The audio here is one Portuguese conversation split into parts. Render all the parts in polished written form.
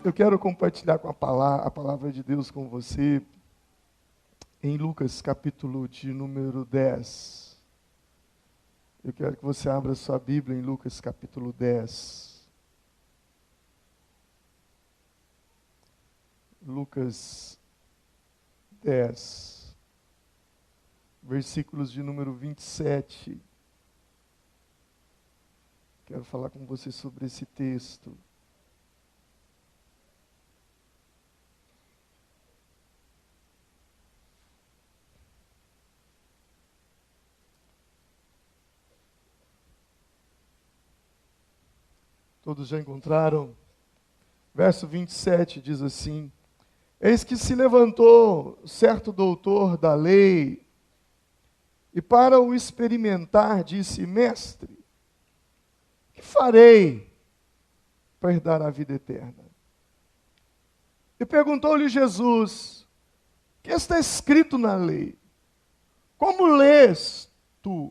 Eu quero compartilhar com a palavra de Deus com você em Lucas capítulo de número 10. Eu quero que você abra sua Bíblia em Lucas capítulo 10. Lucas 10, versículos de número 27. Quero falar com você sobre esse texto. Todos já encontraram? Verso 27 diz assim: Eis que se levantou certo doutor da lei, e para o experimentar disse: Mestre, que farei para herdar a vida eterna? E perguntou-lhe Jesus: que está escrito na lei? Como lês tu?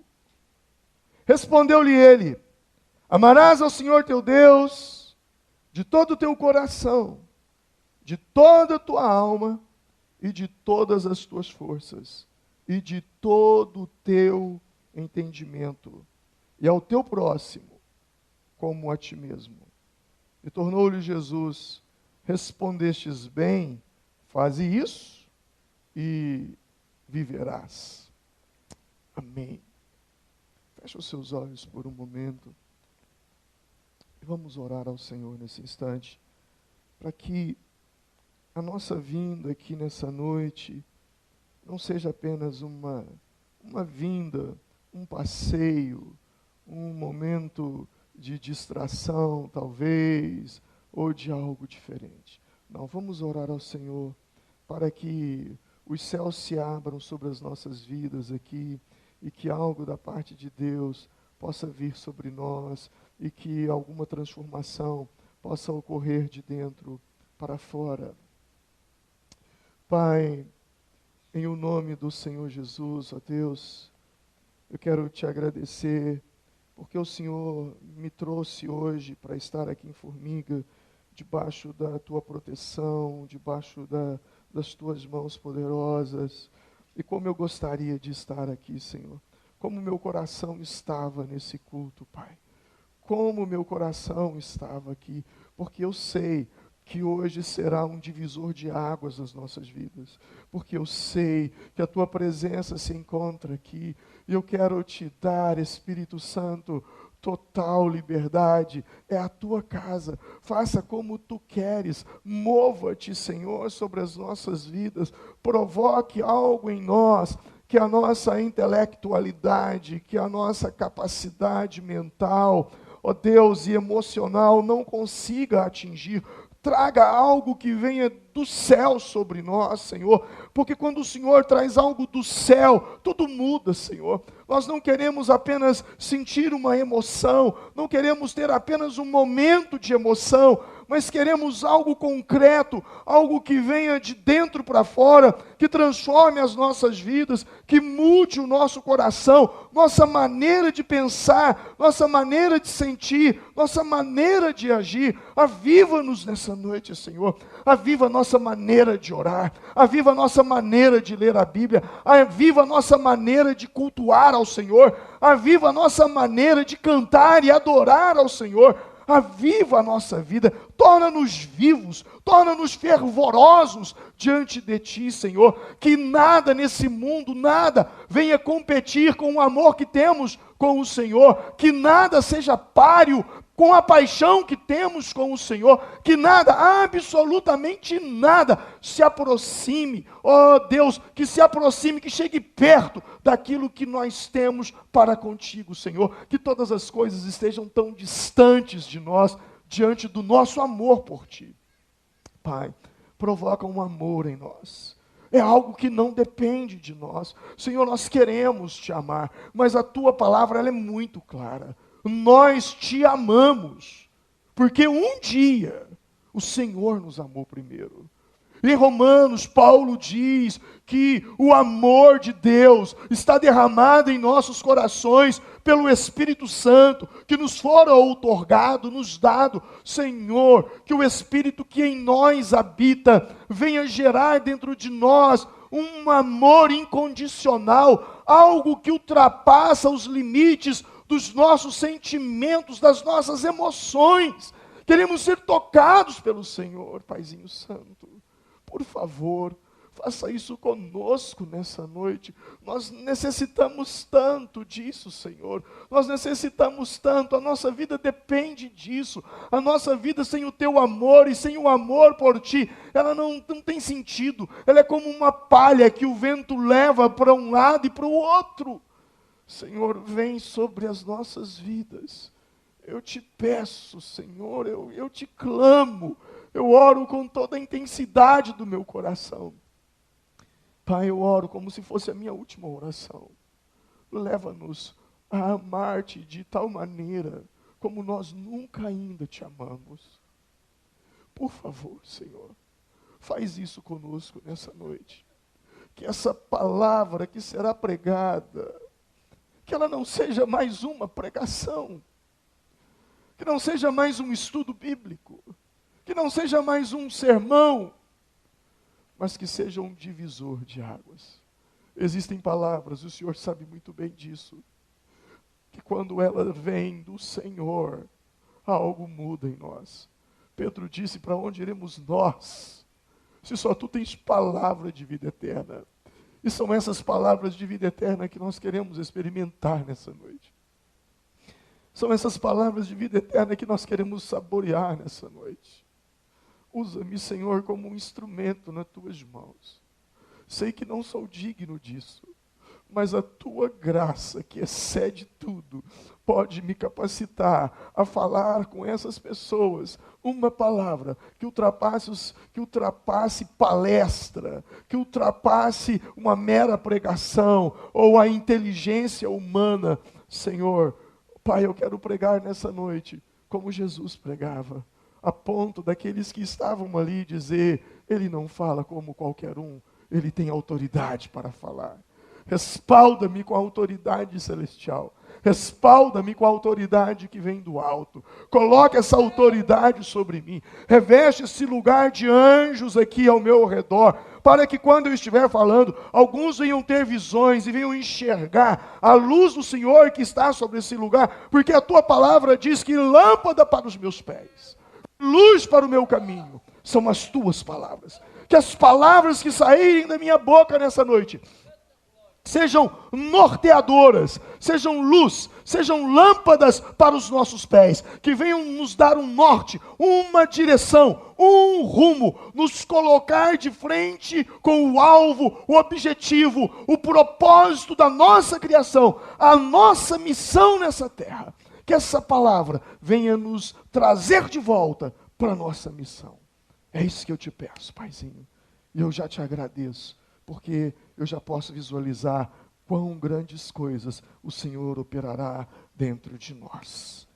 Respondeu-lhe ele: Amarás ao Senhor teu Deus de todo o teu coração, de toda a tua alma e de todas as tuas forças, e de todo o teu entendimento, e ao teu próximo como a ti mesmo. E tornou-lhe Jesus: Respondestes bem, faze isso e viverás. Amém. Feche os seus olhos por um momento. E vamos orar ao Senhor nesse instante, para que a nossa vinda aqui nessa noite não seja apenas uma vinda, um passeio, um momento de distração, talvez, ou de algo diferente. Não, vamos orar ao Senhor para que os céus se abram sobre as nossas vidas aqui e que algo da parte de Deus possa vir sobre nós e que alguma transformação possa ocorrer de dentro para fora. Pai, em o nome do Senhor Jesus, ó Deus, eu quero te agradecer porque o Senhor me trouxe hoje para estar aqui em Formiga, debaixo da tua proteção, debaixo das tuas mãos poderosas. E como eu gostaria de estar aqui, Senhor. Como meu coração estava nesse culto, Pai. Como meu coração estava aqui, porque eu sei que hoje será um divisor de águas nas nossas vidas, porque eu sei que a tua presença se encontra aqui, e eu quero te dar, Espírito Santo, total liberdade. É a tua casa, faça como tu queres, mova-te, Senhor, sobre as nossas vidas, provoque algo em nós, que a nossa intelectualidade, que a nossa capacidade mental, ó Deus, e emocional não consiga atingir. Traga algo que venha do céu sobre nós, Senhor, porque quando o Senhor traz algo do céu, tudo muda, Senhor. Nós não queremos apenas sentir uma emoção, não queremos ter apenas um momento de emoção, mas queremos algo concreto, algo que venha de dentro para fora, que transforme as nossas vidas, que mude o nosso coração, nossa maneira de pensar, nossa maneira de sentir, nossa maneira de agir. Aviva-nos nessa noite, Senhor. Aviva a nossa maneira de orar, aviva a nossa maneira de ler a Bíblia, aviva a nossa maneira de cultuar ao Senhor, aviva a nossa maneira de cantar e adorar ao Senhor. Aviva a nossa vida, torna-nos vivos, torna-nos fervorosos diante de Ti, Senhor, que nada nesse mundo, nada venha competir com o amor que temos com o Senhor, que nada seja páreo com a paixão que temos com o Senhor, que nada, absolutamente nada, se aproxime, ó Deus, que se aproxime, que chegue perto daquilo que nós temos para contigo, Senhor, que todas as coisas estejam tão distantes de nós, diante do nosso amor por Ti. Pai, provoca um amor em nós. É algo que não depende de nós. Senhor, nós queremos Te amar, mas a Tua palavra ela é muito clara. Nós Te amamos, porque um dia o Senhor nos amou primeiro. Em Romanos, Paulo diz que o amor de Deus está derramado em nossos corações pelo Espírito Santo, que nos fora outorgado, nos dado. Senhor, que o Espírito que em nós habita venha gerar dentro de nós um amor incondicional, algo que ultrapassa os limites dos nossos sentimentos, das nossas emoções. Queremos ser tocados pelo Senhor, Paizinho Santo. Por favor, faça isso conosco nessa noite. Nós necessitamos tanto disso, Senhor. Nós necessitamos tanto, a nossa vida depende disso. A nossa vida sem o Teu amor e sem o amor por Ti, ela não tem sentido. Ela é como uma palha que o vento leva para um lado e para o outro. Senhor, vem sobre as nossas vidas. Eu te peço, Senhor, eu te clamo. Eu oro com toda a intensidade do meu coração. Pai, eu oro como se fosse a minha última oração. Leva-nos a amar-te de tal maneira como nós nunca ainda te amamos. Por favor, Senhor, faz isso conosco nessa noite. Que essa palavra que será pregada, que ela não seja mais uma pregação, que não seja mais um estudo bíblico, que não seja mais um sermão, mas que seja um divisor de águas. Existem palavras, o Senhor sabe muito bem disso, que quando ela vem do Senhor, algo muda em nós. Pedro disse, para onde iremos nós, se só Tu tens palavra de vida eterna? E são essas palavras de vida eterna que nós queremos experimentar nessa noite. São essas palavras de vida eterna que nós queremos saborear nessa noite. Usa-me, Senhor, como um instrumento nas Tuas mãos. Sei que não sou digno disso, mas a Tua graça, que excede tudo, pode me capacitar a falar com essas pessoas uma palavra que ultrapasse palestra, que ultrapasse uma mera pregação ou a inteligência humana. Senhor, Pai, eu quero pregar nessa noite como Jesus pregava, a ponto daqueles que estavam ali dizer, Ele não fala como qualquer um, Ele tem autoridade para falar. Respalda-me com a autoridade celestial. Respalda-me com a autoridade que vem do alto. Coloca essa autoridade sobre mim. Reveste esse lugar de anjos aqui ao meu redor, para que quando eu estiver falando, alguns venham ter visões e venham enxergar a luz do Senhor que está sobre esse lugar, porque a Tua palavra diz que lâmpada para os meus pés, luz para o meu caminho, são as Tuas palavras. Que as palavras que saírem da minha boca nessa noite sejam norteadoras, sejam luz, sejam lâmpadas para os nossos pés, que venham nos dar um norte, uma direção, um rumo, nos colocar de frente com o alvo, o objetivo, o propósito da nossa criação, a nossa missão nessa terra. Que essa palavra venha nos trazer de volta para a nossa missão. É isso que eu te peço, Paizinho, e eu já te agradeço, porque eu já posso visualizar quão grandes coisas o Senhor operará dentro de nós.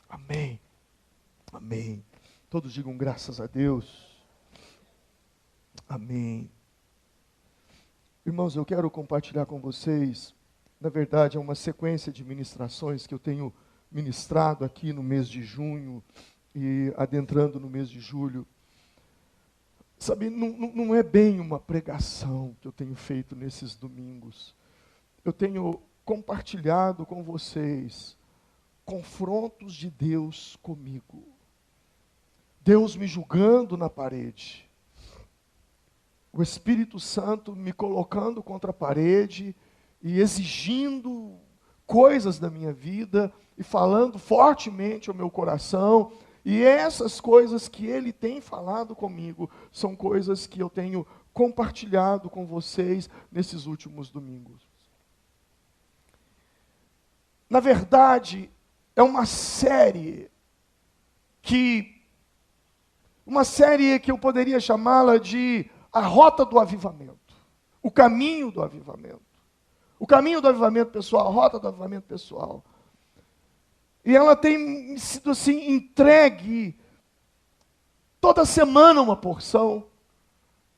Amém. Amém. Todos digam graças a Deus. Amém. Irmãos, eu quero compartilhar com vocês, na verdade é uma sequência de ministrações que eu tenho ministrado aqui no mês de junho e adentrando no mês de julho. Sabe, não é bem uma pregação que eu tenho feito nesses domingos. Eu tenho compartilhado com vocês confrontos de Deus comigo. Deus me julgando na parede. O Espírito Santo me colocando contra a parede e exigindo coisas da minha vida e falando fortemente ao meu coração. E essas coisas que Ele tem falado comigo são coisas que eu tenho compartilhado com vocês nesses últimos domingos. Na verdade, é uma série que eu poderia chamá-la de a rota do avivamento, o caminho do avivamento. O caminho do avivamento pessoal, a rota do avivamento pessoal. E ela tem sido assim, entregue toda semana uma porção.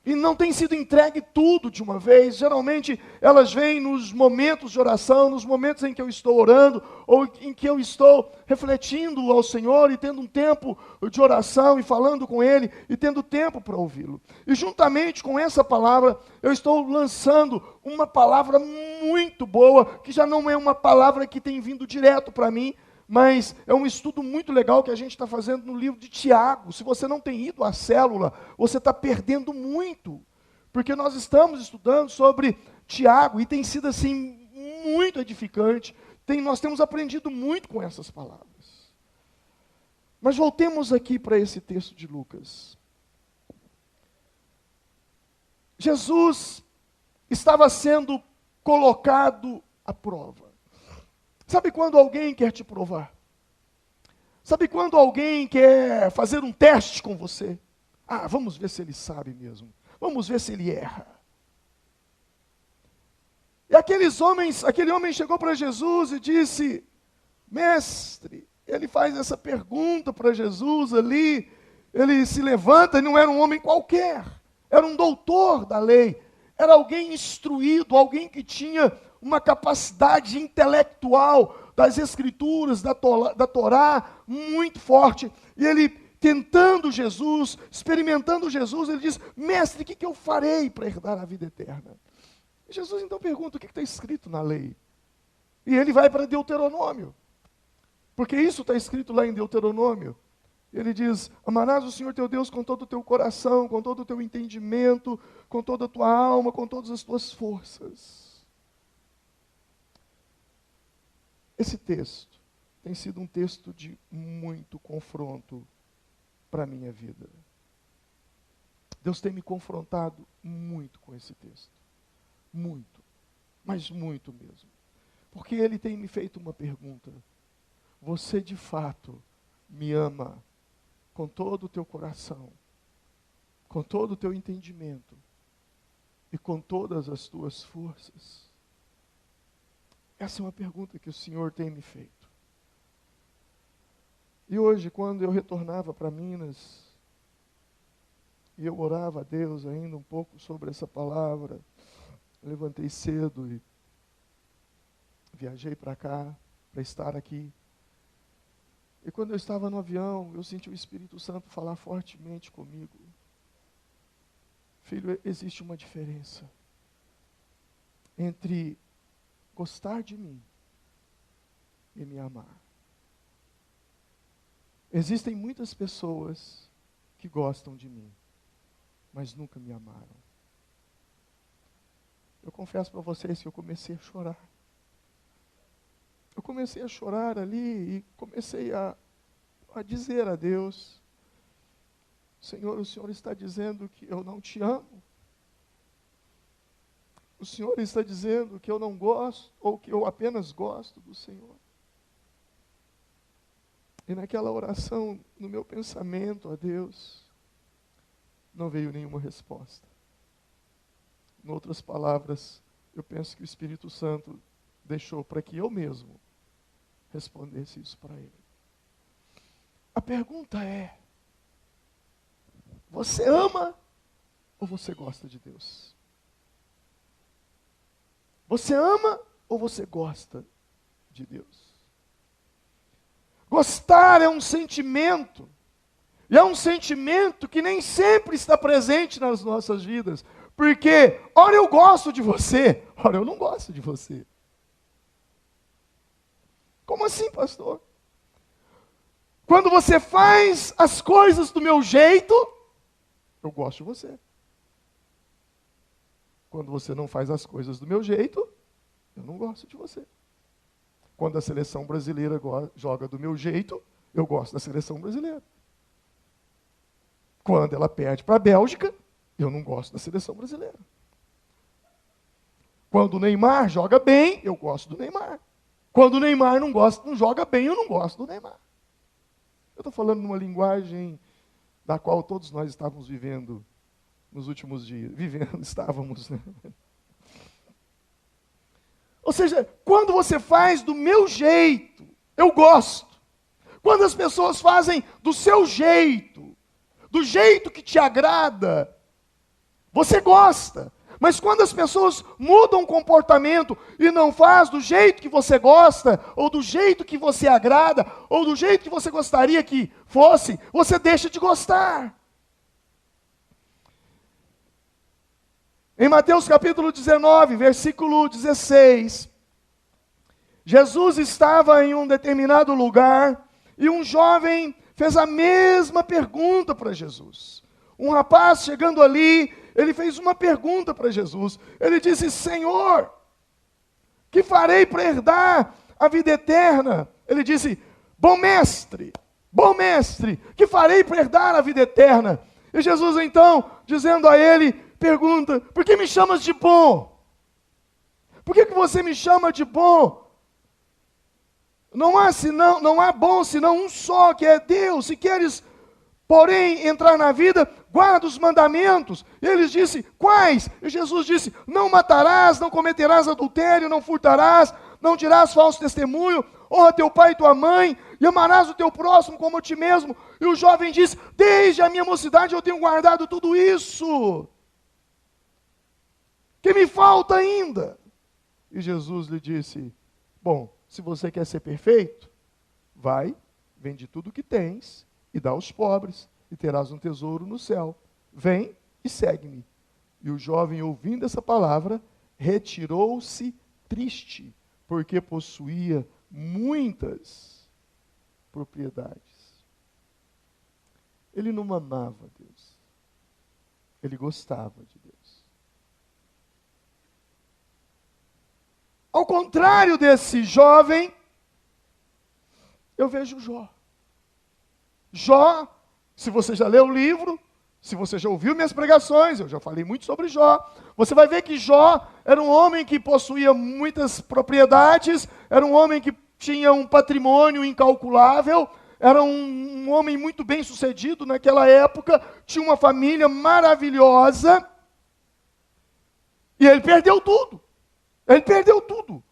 E não tem sido entregue tudo de uma vez. Geralmente elas vêm nos momentos de oração, nos momentos em que eu estou orando, ou em que eu estou refletindo ao Senhor e tendo um tempo de oração e falando com Ele e tendo tempo para ouvi-lo. E juntamente com essa palavra, eu estou lançando uma palavra muito boa, que já não é uma palavra que tem vindo direto para mim, mas é um estudo muito legal que a gente está fazendo no livro de Tiago. Se você não tem ido à célula, você está perdendo muito, porque nós estamos estudando sobre Tiago, e tem sido assim, muito edificante. Nós temos aprendido muito com essas palavras. Mas voltemos aqui para esse texto de Lucas. Jesus estava sendo colocado à prova. Sabe quando alguém quer te provar? Sabe quando alguém quer fazer um teste com você? Ah, vamos ver se ele sabe mesmo. Vamos ver se ele erra. E aquele homem chegou para Jesus e disse: Mestre, ele faz essa pergunta para Jesus ali, ele se levanta, e não era um homem qualquer, era um doutor da lei, era alguém instruído, alguém que tinha uma capacidade intelectual das Escrituras, da Torá, muito forte. E ele, tentando Jesus, experimentando Jesus, ele diz: Mestre, o que eu farei para herdar a vida eterna? E Jesus então pergunta: o que está escrito na lei? E ele vai para Deuteronômio, porque isso está escrito lá em Deuteronômio. Ele diz: amarás o Senhor teu Deus com todo o teu coração, com todo o teu entendimento, com toda a tua alma, com todas as tuas forças. Esse texto tem sido um texto de muito confronto para a minha vida. Deus tem me confrontado muito com esse texto. Muito, mas muito mesmo. Porque Ele tem me feito uma pergunta: você de fato me ama com todo o teu coração, com todo o teu entendimento e com todas as tuas forças? Essa é uma pergunta que o Senhor tem me feito. E hoje, quando eu retornava para Minas, e eu orava a Deus ainda um pouco sobre essa palavra, levantei cedo e viajei para cá, para estar aqui. E quando eu estava no avião, eu senti o Espírito Santo falar fortemente comigo: filho, existe uma diferença entre gostar de mim e me amar. Existem muitas pessoas que gostam de mim, mas nunca me amaram. Eu confesso para vocês que eu comecei a chorar. Eu comecei a chorar ali e comecei a dizer a Deus: Senhor, o Senhor está dizendo que eu não te amo? O Senhor está dizendo que eu não gosto, ou que eu apenas gosto do Senhor? E naquela oração, no meu pensamento a Deus, não veio nenhuma resposta. Em outras palavras, eu penso que o Espírito Santo deixou para que eu mesmo respondesse isso para Ele. A pergunta é: você ama ou você gosta de Deus? Você ama ou você gosta de Deus? Gostar é um sentimento, e é um sentimento que nem sempre está presente nas nossas vidas, porque ora eu gosto de você, ora eu não gosto de você. Como assim, pastor? Quando você faz as coisas do meu jeito, eu gosto de você. Quando você não faz as coisas do meu jeito, eu não gosto de você. Quando a seleção brasileira joga do meu jeito, eu gosto da seleção brasileira. Quando ela perde para a Bélgica, eu não gosto da seleção brasileira. Quando o Neymar joga bem, eu gosto do Neymar. Quando o Neymar não joga bem, eu não gosto do Neymar. Eu estou falando numa linguagem da qual todos nós estávamos vivendo nos últimos dias. Estávamos, né? Ou seja, quando você faz do meu jeito, eu gosto. Quando as pessoas fazem do seu jeito, do jeito que te agrada, Você gosta. Mas quando as pessoas mudam o comportamento e não faz do jeito que você gosta, ou do jeito que você agrada, ou do jeito que você gostaria que fosse, você deixa de gostar. Em Mateus capítulo 19, versículo 16, Jesus estava em um determinado lugar e um jovem fez a mesma pergunta para Jesus. Um rapaz chegando ali, ele fez uma pergunta para Jesus. Ele disse: Senhor, que farei para herdar a vida eterna? Ele disse: bom mestre, que farei para herdar a vida eterna? E Jesus então, dizendo a ele, pergunta: por que me chamas de bom? Por que você me chama de bom? Não há bom senão um só, que é Deus. Se queres, porém, entrar na vida, guarda os mandamentos. E eles disse: quais? E Jesus disse: não matarás, não cometerás adultério, não furtarás, não dirás falso testemunho, honra teu pai e tua mãe, e amarás o teu próximo como a ti mesmo. E o jovem disse: desde a minha mocidade eu tenho guardado tudo isso. Que me falta ainda? E Jesus lhe disse: bom, se você quer ser perfeito, vai, vende tudo o que tens e dá aos pobres, e terás um tesouro no céu. Vem e segue-me. E o jovem, ouvindo essa palavra, retirou-se triste, porque possuía muitas propriedades. Ele não amava Deus. Ele gostava de Deus. Ao contrário desse jovem, eu vejo Jó. Jó, se você já leu o livro, se você já ouviu minhas pregações, eu já falei muito sobre Jó, você vai ver que Jó era um homem que possuía muitas propriedades, era um homem que tinha um patrimônio incalculável, era um homem muito bem sucedido naquela época, tinha uma família maravilhosa, e ele perdeu tudo. Ele perdeu tudo.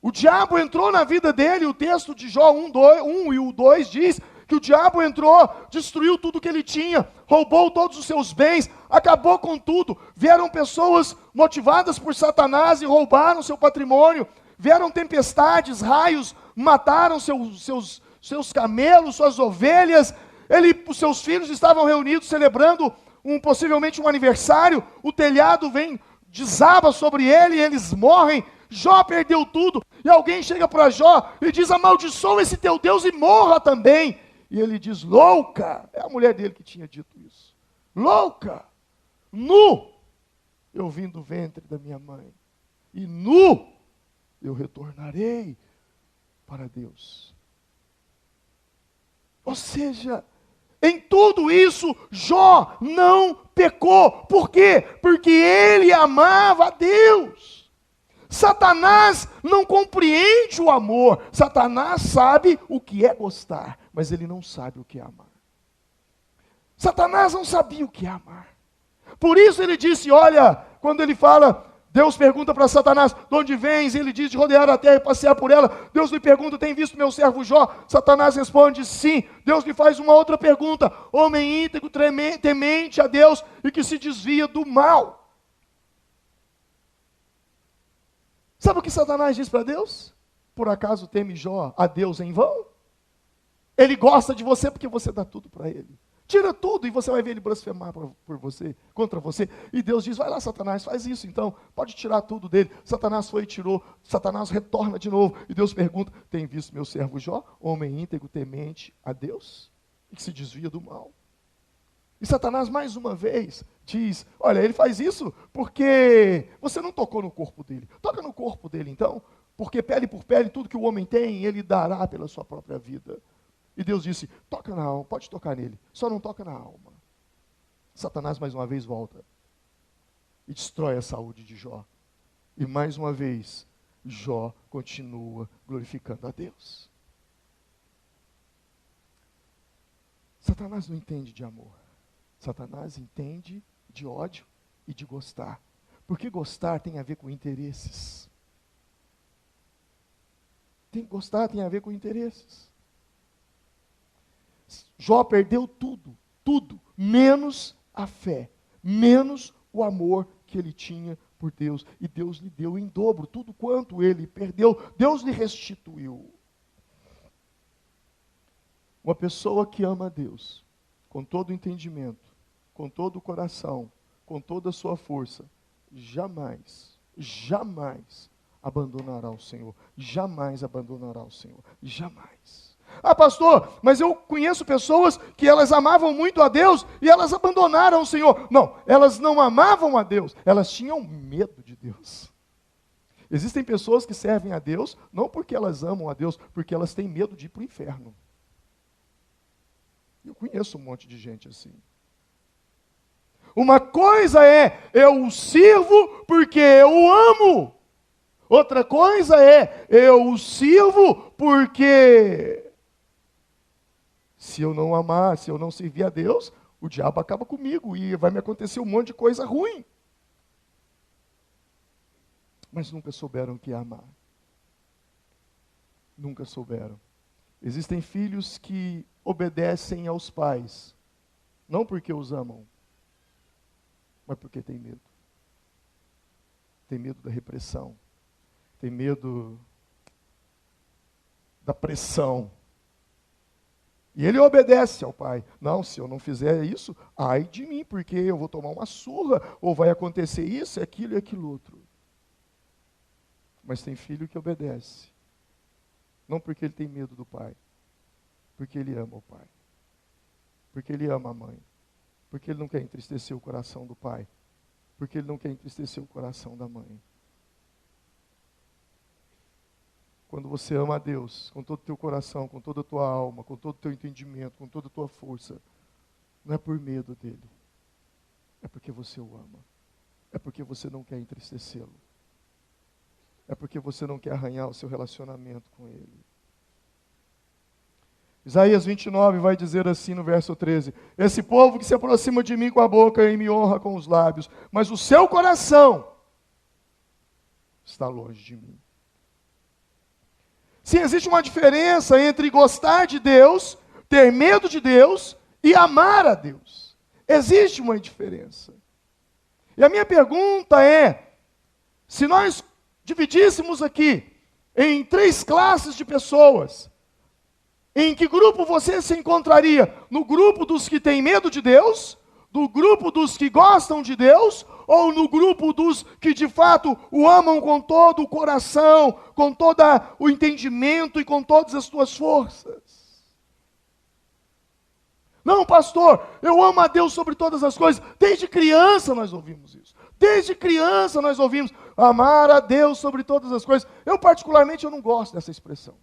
O diabo entrou na vida dele, o texto de Jó 1 e o 2 diz que o diabo entrou, destruiu tudo que ele tinha, roubou todos os seus bens, acabou com tudo. Vieram pessoas motivadas por Satanás e roubaram seu patrimônio. Vieram tempestades, raios, mataram seus camelos, suas ovelhas. Os seus filhos estavam reunidos celebrando possivelmente um aniversário. O telhado desaba sobre ele e eles morrem. Jó perdeu tudo. E alguém chega para Jó e diz: amaldiçoa esse teu Deus e morra também. E ele diz: louca. É a mulher dele que tinha dito isso. Louca. Nu eu vim do ventre da minha mãe, e nu eu retornarei para Deus. Ou seja, em tudo isso, Jó não pecou. Por quê? Porque ele amava a Deus. Satanás não compreende o amor. Satanás sabe o que é gostar, mas ele não sabe o que é amar. Satanás não sabia o que é amar. Por isso ele disse, olha, quando ele fala, Deus pergunta para Satanás: de onde vens? Ele diz: de rodear a terra e passear por ela. Deus lhe pergunta: tem visto meu servo Jó? Satanás responde: sim. Deus lhe faz uma outra pergunta: homem íntegro, temente a Deus e que se desvia do mal. Sabe o que Satanás diz para Deus? Por acaso teme Jó a Deus em vão? Ele gosta de você porque você dá tudo para ele. Tira tudo e você vai ver ele blasfemar por você, contra você. E Deus diz: vai lá, Satanás, faz isso então. Pode tirar tudo dele. Satanás foi e tirou. Satanás retorna de novo. E Deus pergunta: tem visto meu servo Jó? Homem íntegro, temente a Deus e que se desvia do mal. E Satanás mais uma vez diz: olha, ele faz isso porque você não tocou no corpo dele. Toca no corpo dele então, porque pele por pele, tudo que o homem tem, ele dará pela sua própria vida. E Deus disse: toca na alma, pode tocar nele, só não toca na alma. Satanás mais uma vez volta e destrói a saúde de Jó. E mais uma vez, Jó continua glorificando a Deus. Satanás não entende de amor. Satanás entende de ódio e de gostar. Porque gostar tem a ver com interesses. Gostar tem a ver com interesses. Jó perdeu tudo, menos a fé. menos o amor que ele tinha por Deus. E Deus lhe deu em dobro tudo quanto ele perdeu. Deus lhe restituiu. Uma pessoa que ama a Deus, com todo o entendimento, com todo o coração, com toda a sua força, jamais abandonará o Senhor. Jamais abandonará o Senhor. Jamais. Ah, pastor, mas eu conheço pessoas que elas amavam muito a Deus e elas abandonaram o Senhor. Não, elas não amavam a Deus, elas tinham medo de Deus. Existem pessoas que servem a Deus, não porque elas amam a Deus, porque elas têm medo de ir para o inferno. Eu conheço um monte de gente assim. Uma coisa é, eu o sirvo porque eu o amo. Outra coisa é, eu o sirvo porque se eu não amar, se eu não servir a Deus, o diabo acaba comigo e vai me acontecer um monte de coisa ruim. Mas nunca souberam o que é amar. Nunca souberam. Existem filhos que obedecem aos pais, não porque os amam, mas porque têm medo. Tem medo da repressão. Tem medo da pressão. E ele obedece ao pai. Não, se eu não fizer isso, ai de mim, porque eu vou tomar uma surra, ou vai acontecer isso, aquilo e aquilo outro. Mas tem filho que obedece. Não porque ele tem medo do pai, porque ele ama o pai. Porque ele ama a mãe. Porque ele não quer entristecer o coração do pai. Porque ele não quer entristecer o coração da mãe. Quando você ama a Deus, com todo o teu coração, com toda a tua alma, com todo o teu entendimento, com toda a tua força, não é por medo dele. É porque você o ama. É porque você não quer entristecê-lo. É porque você não quer arranhar o seu relacionamento com ele. Isaías 29 vai dizer assim no verso 13: esse povo que se aproxima de mim com a boca e me honra com os lábios, mas o seu coração está longe de mim. Sim, existe uma diferença entre gostar de Deus, ter medo de Deus e amar a Deus. Existe uma diferença. E a minha pergunta é, se nós dividíssemos aqui em 3 classes de pessoas, em que grupo você se encontraria? No grupo dos que têm medo de Deus? No grupo dos que gostam de Deus? Ou no grupo dos que de fato o amam com todo o coração, com todo o entendimento e com todas as suas forças? Não, pastor, eu amo a Deus sobre todas as coisas. Desde criança nós ouvimos isso. Desde criança nós ouvimos amar a Deus sobre todas as coisas. Eu particularmente eu não gosto dessa expressão.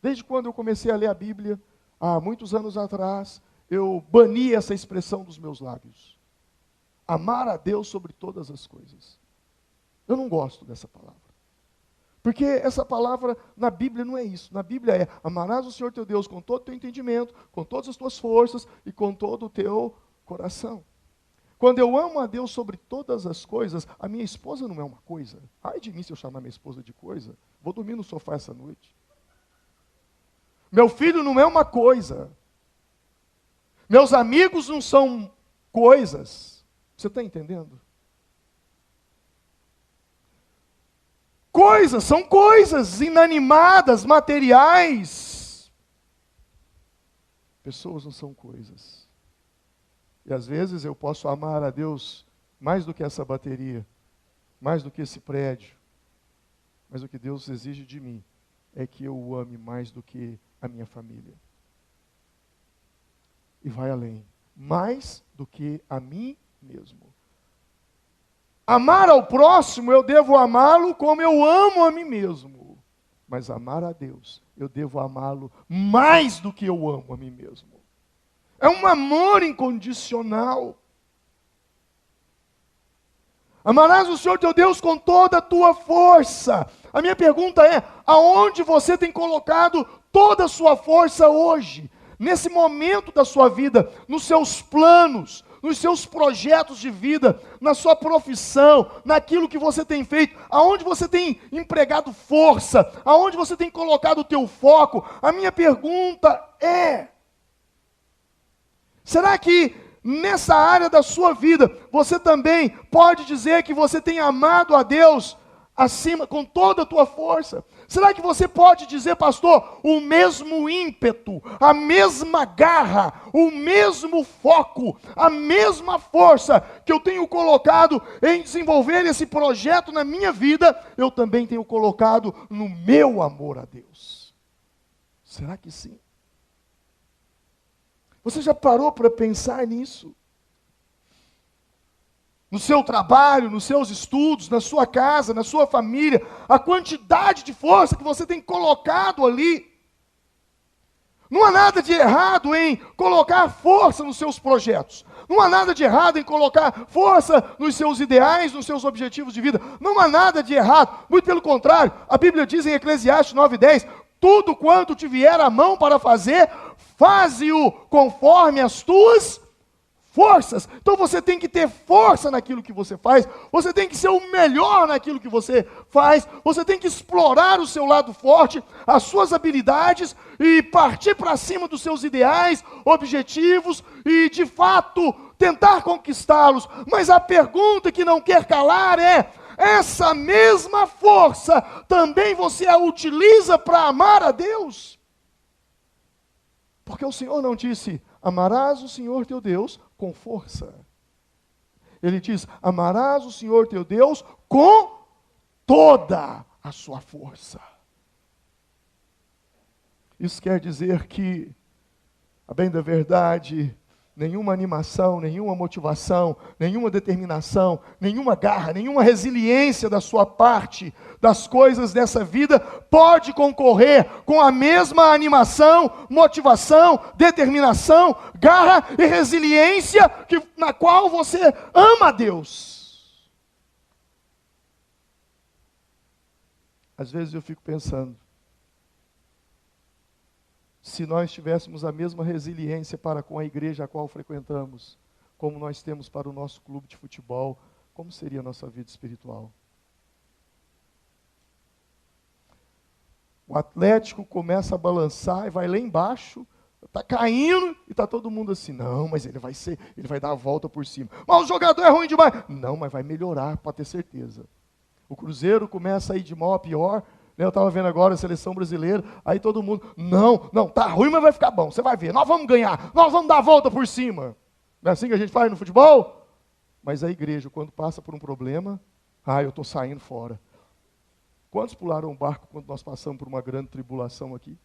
Desde quando eu comecei a ler a Bíblia, há muitos anos atrás, eu bani essa expressão dos meus lábios. Amar a Deus sobre todas as coisas. Eu não gosto dessa palavra. Porque essa palavra na Bíblia não é isso. Na Bíblia é, amarás o Senhor teu Deus com todo o teu entendimento, com todas as tuas forças e com todo o teu coração. Quando eu amo a Deus sobre todas as coisas, a minha esposa não é uma coisa. Ai de mim se eu chamar minha esposa de coisa. Vou dormir no sofá essa noite. Meu filho não é uma coisa. Meus amigos não são coisas. Você está entendendo? Coisas, são coisas inanimadas, materiais. Pessoas não são coisas. E às vezes eu posso amar a Deus mais do que essa bateria, mais do que esse prédio. Mas o que Deus exige de mim é que eu o ame mais do que a minha família. E vai além. Mais do que a mim mesmo. Amar ao próximo, eu devo amá-lo como eu amo a mim mesmo. Mas amar a Deus, eu devo amá-lo mais do que eu amo a mim mesmo. É um amor incondicional. Amarás o Senhor teu Deus com toda a tua força. A minha pergunta é, aonde você tem colocado toda a sua força hoje? Nesse momento da sua vida, nos seus planos, nos seus projetos de vida, na sua profissão, naquilo que você tem feito, aonde você tem empregado força, aonde você tem colocado o teu foco. A minha pergunta é, será que nessa área da sua vida, você também pode dizer que você tem amado a Deus acima, com toda a tua força? Será que você pode dizer, pastor, o mesmo ímpeto, a mesma garra, o mesmo foco, a mesma força que eu tenho colocado em desenvolver esse projeto na minha vida, eu também tenho colocado no meu amor a Deus? Será que sim? Você já parou para pensar nisso? No seu trabalho, nos seus estudos, na sua casa, na sua família, a quantidade de força que você tem colocado ali. Não há nada de errado em colocar força nos seus projetos. Não há nada de errado em colocar força nos seus ideais, nos seus objetivos de vida. Não há nada de errado. Muito pelo contrário, a Bíblia diz em Eclesiastes 9:10, tudo quanto te vier à mão para fazer, faze-o conforme as tuas forças. Então você tem que ter força naquilo que você faz, você tem que ser o melhor naquilo que você faz, você tem que explorar o seu lado forte, as suas habilidades e partir para cima dos seus ideais, objetivos e de fato tentar conquistá-los. Mas a pergunta que não quer calar é: essa mesma força também você a utiliza para amar a Deus? Porque o Senhor não disse: amarás o Senhor teu Deus com força. Ele diz: amarás o Senhor teu Deus com toda a sua força. Isso quer dizer que, a bem da verdade, nenhuma animação, nenhuma motivação, nenhuma determinação, nenhuma garra, nenhuma resiliência da sua parte, das coisas dessa vida, pode concorrer com a mesma animação, motivação, determinação, garra e resiliência na qual você ama a Deus. Às vezes eu fico pensando, se nós tivéssemos a mesma resiliência para com a igreja a qual frequentamos, como nós temos para o nosso clube de futebol, como seria a nossa vida espiritual? O Atlético começa a balançar e vai lá embaixo, está caindo e está todo mundo assim: não, mas ele vai dar a volta por cima. Mas o jogador é ruim demais. Não, mas vai melhorar, pode ter certeza. O Cruzeiro começa a ir de mal a pior. Eu estava vendo agora a seleção brasileira, aí todo mundo: não, tá ruim, mas vai ficar bom, você vai ver, nós vamos ganhar, nós vamos dar a volta por cima. Não é assim que a gente faz no futebol? Mas a igreja, quando passa por um problema, eu estou saindo fora. Quantos pularam o barco quando nós passamos por uma grande tribulação aqui?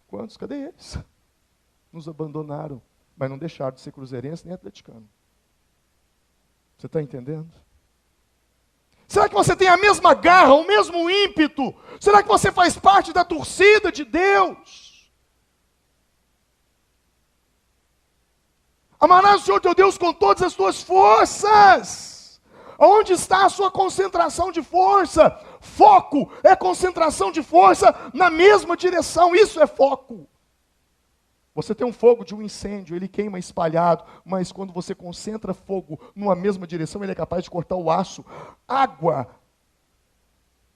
Quantos? Cadê eles? Nos abandonaram, mas não deixaram de ser cruzeirense nem atleticano. Você está entendendo? Será que você tem a mesma garra, o mesmo ímpeto? Será que você faz parte da torcida de Deus? Amarás o Senhor teu Deus com todas as tuas forças. Onde está a sua concentração de força? Foco é concentração de força na mesma direção, isso é foco. Você tem um fogo de um incêndio, ele queima espalhado, mas quando você concentra fogo numa mesma direção, ele é capaz de cortar o aço. Água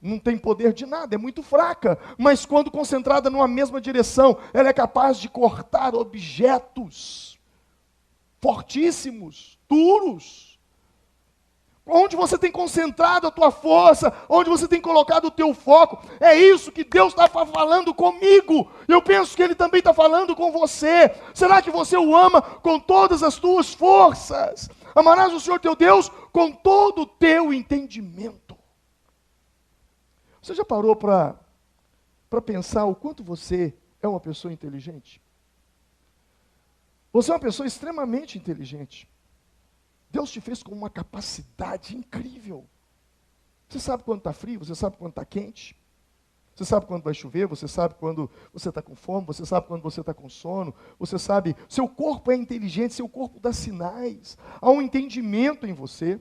não tem poder de nada, é muito fraca, mas quando concentrada numa mesma direção, ela é capaz de cortar objetos fortíssimos, duros. Onde você tem concentrado a tua força, onde você tem colocado o teu foco, é isso que Deus está falando comigo. Eu penso que Ele também está falando com você. Será que você o ama com todas as tuas forças? Amarás o Senhor teu Deus com todo o teu entendimento. Você já parou para pensar o quanto você é uma pessoa inteligente? Você é uma pessoa extremamente inteligente. Deus te fez com uma capacidade incrível. Você sabe quando está frio, você sabe quando está quente. Você sabe quando vai chover, você sabe quando você está com fome, você sabe quando você está com sono. Você sabe, seu corpo é inteligente, seu corpo dá sinais. Há um entendimento em você.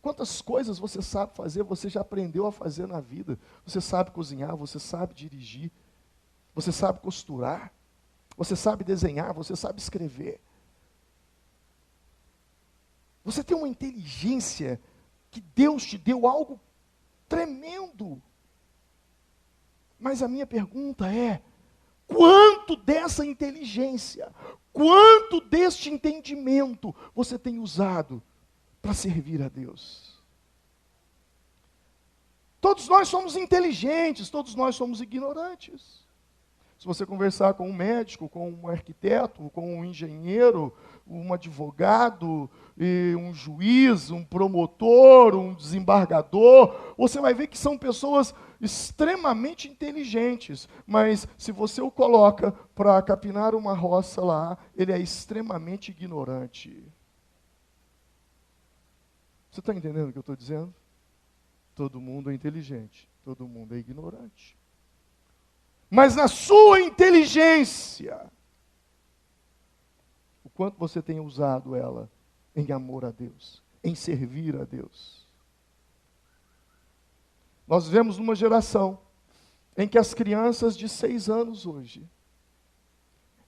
Quantas coisas você sabe fazer, você já aprendeu a fazer na vida. Você sabe cozinhar, você sabe dirigir. Você sabe costurar. Você sabe desenhar, você sabe escrever. Você tem uma inteligência que Deus te deu, algo tremendo. Mas a minha pergunta é: Quanto dessa inteligência, quanto deste entendimento você tem usado para servir a Deus? Todos nós somos inteligentes, todos nós somos ignorantes. Se você conversar com um médico, com um arquiteto, com um engenheiro, um advogado, um juiz, um promotor, um desembargador, você vai ver que são pessoas extremamente inteligentes, mas se você o coloca para capinar uma roça lá, ele é extremamente ignorante. Você está entendendo o que eu estou dizendo? Todo mundo é inteligente, todo mundo é ignorante. Mas na sua inteligência, o quanto você tem usado ela em amor a Deus, em servir a Deus. Nós vivemos numa geração em que as crianças de 6 anos hoje,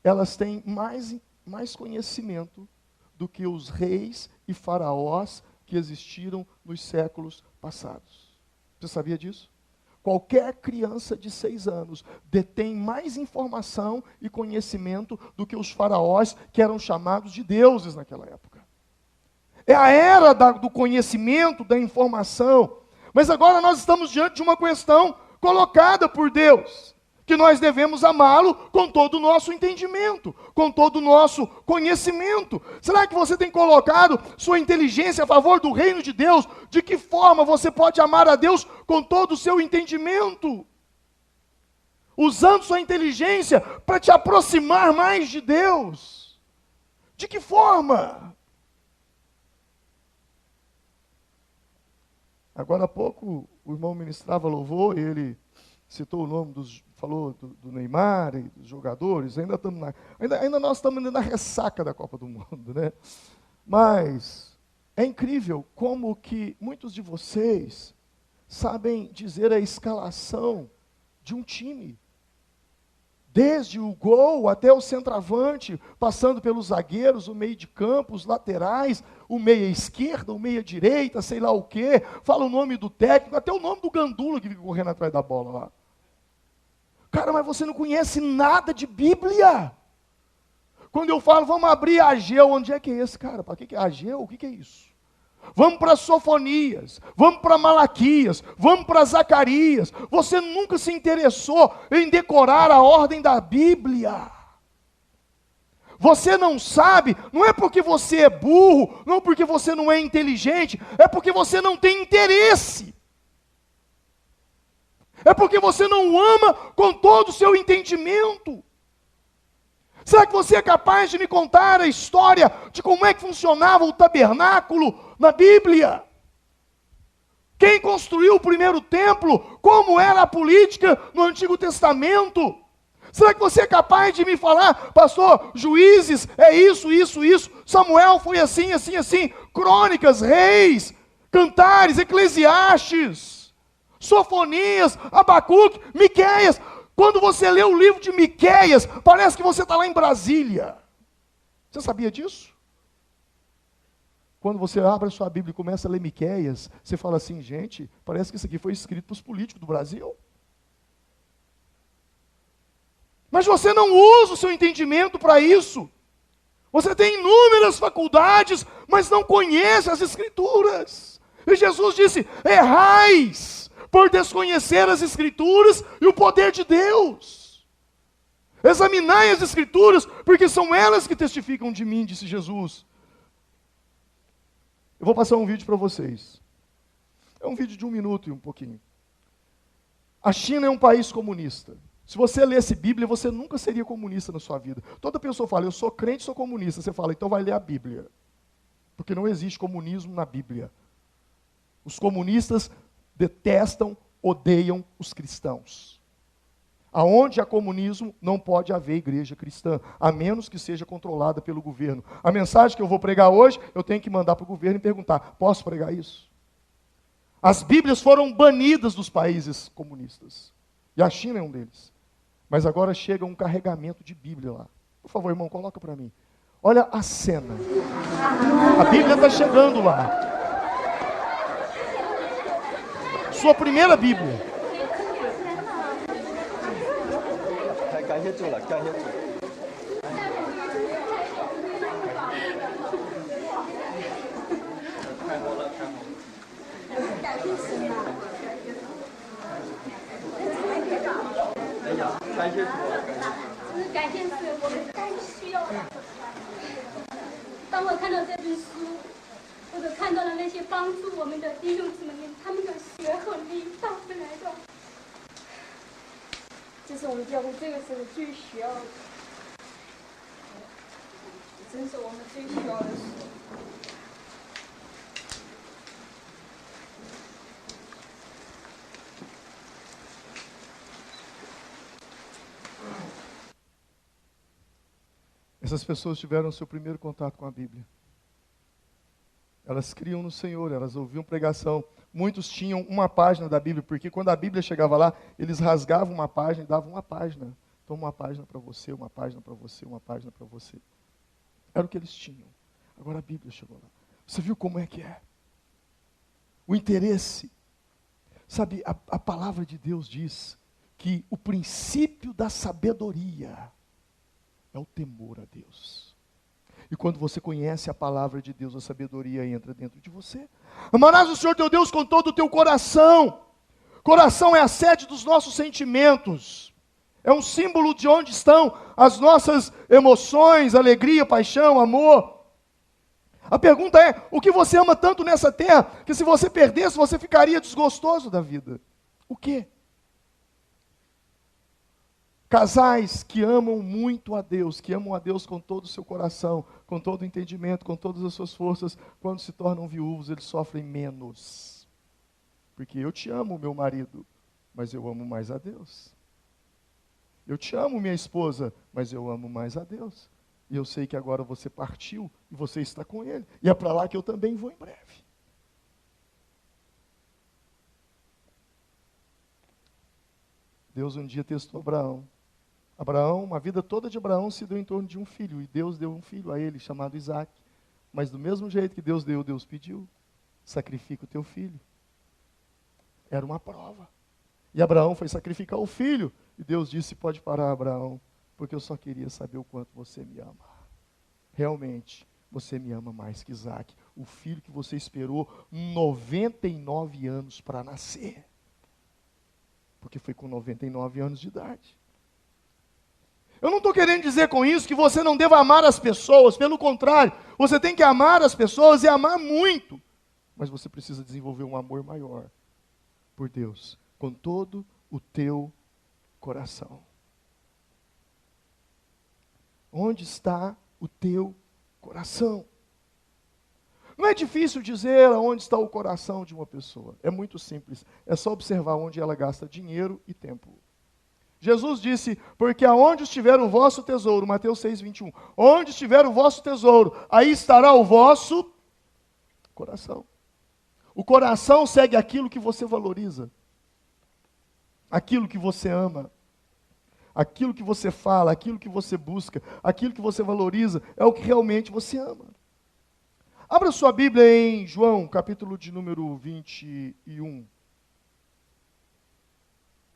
elas têm mais conhecimento do que os reis e faraós que existiram nos séculos passados. Você sabia disso? Qualquer criança de 6 anos detém mais informação e conhecimento do que os faraós, que eram chamados de deuses naquela época. É a era do conhecimento, da informação. Mas agora nós estamos diante de uma questão colocada por Deus, que nós devemos amá-lo com todo o nosso entendimento, com todo o nosso conhecimento. Será que você tem colocado sua inteligência a favor do reino de Deus? De que forma você pode amar a Deus com todo o seu entendimento? Usando sua inteligência para te aproximar mais de Deus. De que forma? Agora há pouco o irmão ministrava louvor e ele citou o nome falou do Neymar e dos jogadores. Ainda nós estamos na ressaca da Copa do Mundo, né? Mas é incrível como que muitos de vocês sabem dizer a escalação de um time. Desde o gol até o centroavante, passando pelos zagueiros, o meio de campo, os laterais, o meia esquerda, o meia direita, sei lá o quê. Fala o nome do técnico, até o nome do gandula que fica correndo atrás da bola lá. Cara, mas você não conhece nada de Bíblia. Quando eu falo, vamos abrir Ageu, onde é que é esse, cara? Para que é Ageu? O que é isso? Vamos para Sofonias, vamos para Malaquias, vamos para Zacarias. Você nunca se interessou em decorar a ordem da Bíblia. Você não sabe, não é porque você é burro, não porque você não é inteligente, é porque você não tem interesse. É porque você não ama com todo o seu entendimento. Será que você é capaz de me contar a história de como é que funcionava o tabernáculo na Bíblia? Quem construiu o primeiro templo? Como era a política no Antigo Testamento? Será que você é capaz de me falar, pastor, Juízes, é isso, isso, isso, Samuel foi assim, assim, assim, Crônicas, Reis, Cantares, Eclesiastes, Sofonias, Abacuque, Miqueias. Quando você lê o livro de Miqueias, parece que você está lá em Brasília. Você sabia disso? Quando você abre a sua Bíblia e começa a ler Miqueias, você fala assim, gente, parece que isso aqui foi escrito para os políticos do Brasil. Mas você não usa o seu entendimento para isso. Você tem inúmeras faculdades, mas não conhece as Escrituras. E Jesus disse, errais por desconhecer as Escrituras e o poder de Deus. Examinai as Escrituras, porque são elas que testificam de mim, disse Jesus. Eu vou passar um vídeo para vocês. É um vídeo de 1 minuto e um pouquinho. A China é um país comunista. Se você lesse Bíblia, você nunca seria comunista na sua vida. Toda pessoa fala, eu sou crente, sou comunista. Você fala, então vai ler a Bíblia. Porque não existe comunismo na Bíblia. Os comunistas detestam, odeiam os cristãos. Aonde há comunismo, não pode haver igreja cristã, a menos que seja controlada pelo governo. A mensagem que eu vou pregar hoje, eu tenho que mandar para o governo e perguntar, posso pregar isso? As Bíblias foram banidas dos países comunistas. E a China é um deles. Mas agora chega um carregamento de Bíblia lá. Por favor, irmão, coloca para mim. Olha a cena. A Bíblia está chegando lá. Sua primeira Bíblia. 些做了，叫些做。太好了，太好了。哎呀，感谢主啊！改变是我们该需要的。当我看到这本书，或者看到了那些帮助我们的弟兄姊妹们，他们的血和力带回来的，这是我们教会这个时候最需要的，真是我们最需要的事。Essas pessoas tiveram seu primeiro contato com a Bíblia. Elas criam no Senhor, elas ouviam pregação. Muitos tinham uma página da Bíblia, porque quando a Bíblia chegava lá, eles rasgavam uma página e davam uma página. Toma uma página para você, uma página para você, uma página para você. Era o que eles tinham. Agora a Bíblia chegou lá. Você viu como é que é? O interesse. Sabe, a palavra de Deus diz que o princípio da sabedoria é o temor a Deus. E quando você conhece a palavra de Deus, a sabedoria entra dentro de você. Amarás o Senhor teu Deus com todo o teu coração. Coração é a sede dos nossos sentimentos. É um símbolo de onde estão as nossas emoções, alegria, paixão, amor. A pergunta é, o que você ama tanto nessa terra, que se você perdesse, você ficaria desgostoso da vida? O quê? Casais que amam muito a Deus, que amam a Deus com todo o seu coração, com todo o entendimento, com todas as suas forças, quando se tornam viúvos, eles sofrem menos. Porque eu te amo, meu marido, mas eu amo mais a Deus. Eu te amo, minha esposa, mas eu amo mais a Deus. E eu sei que agora você partiu e você está com Ele. E é para lá que eu também vou em breve. Deus um dia testou Abraão. Abraão, a vida toda de Abraão se deu em torno de um filho. E Deus deu um filho a ele, chamado Isaac. Mas do mesmo jeito que Deus deu, Deus pediu. Sacrifica o teu filho. Era uma prova. E Abraão foi sacrificar o filho. E Deus disse, pode parar, Abraão, porque eu só queria saber o quanto você me ama. Realmente, você me ama mais que Isaac, o filho que você esperou 99 anos para nascer. Porque foi com 99 anos de idade. Eu não estou querendo dizer com isso que você não deva amar as pessoas, pelo contrário, você tem que amar as pessoas e amar muito. Mas você precisa desenvolver um amor maior por Deus, com todo o teu coração. Onde está o teu coração? Não é difícil dizer aonde está o coração de uma pessoa. É muito simples. É só observar onde ela gasta dinheiro e tempo. Jesus disse, porque aonde estiver o vosso tesouro, Mateus 6:21, onde estiver o vosso tesouro, aí estará o vosso coração. O coração segue aquilo que você valoriza, aquilo que você ama, aquilo que você fala, aquilo que você busca, aquilo que você valoriza, é o que realmente você ama. Abra sua Bíblia em João, capítulo de número 21.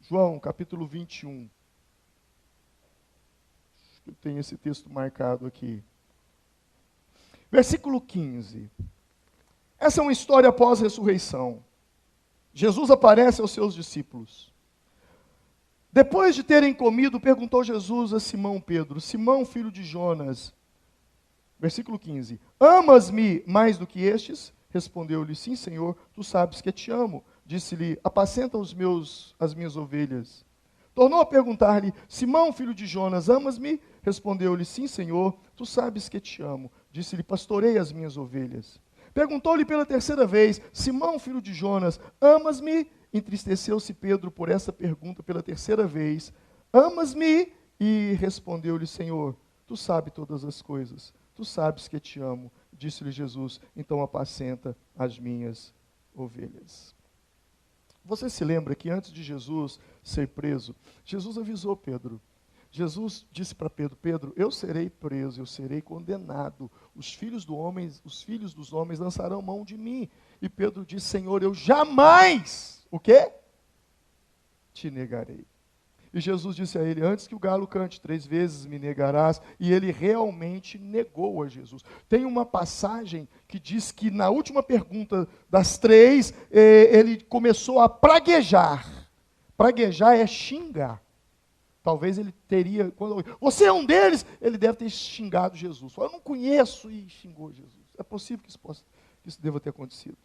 João, capítulo 21. Eu tenho esse texto marcado aqui. Versículo 15. Essa é uma história após a ressurreição. Jesus aparece aos seus discípulos. Depois de terem comido, perguntou Jesus a Simão Pedro, Simão, filho de Jonas, versículo 15, amas-me mais do que estes? Respondeu-lhe, sim, Senhor, tu sabes que te amo. Disse-lhe, apacenta as minhas ovelhas. Tornou a perguntar-lhe, Simão, filho de Jonas, amas-me? Respondeu-lhe, sim, Senhor, tu sabes que te amo. Disse-lhe, pastorei as minhas ovelhas. Perguntou-lhe pela terceira vez, Simão, filho de Jonas, amas-me? Entristeceu-se Pedro por essa pergunta pela terceira vez. Amas-me? E respondeu-lhe, Senhor, tu sabes todas as coisas. Tu sabes que te amo. Disse-lhe Jesus, então apacenta as minhas ovelhas. Você se lembra que antes de Jesus ser preso, Jesus avisou Pedro. Jesus disse para Pedro, Pedro, eu serei preso, eu serei condenado. Os filhos dos homens lançarão mão de mim. E Pedro disse, Senhor, eu jamais, o quê? Te negarei. E Jesus disse a ele: antes que o galo cante 3 vezes me negarás. E ele realmente negou a Jesus. Tem uma passagem que diz que na última pergunta das 3, ele começou a praguejar. Praguejar é xingar. Talvez ele teria, quando você é um deles, ele deve ter xingado Jesus. Eu não conheço, e xingou Jesus. É possível que isso deva ter acontecido.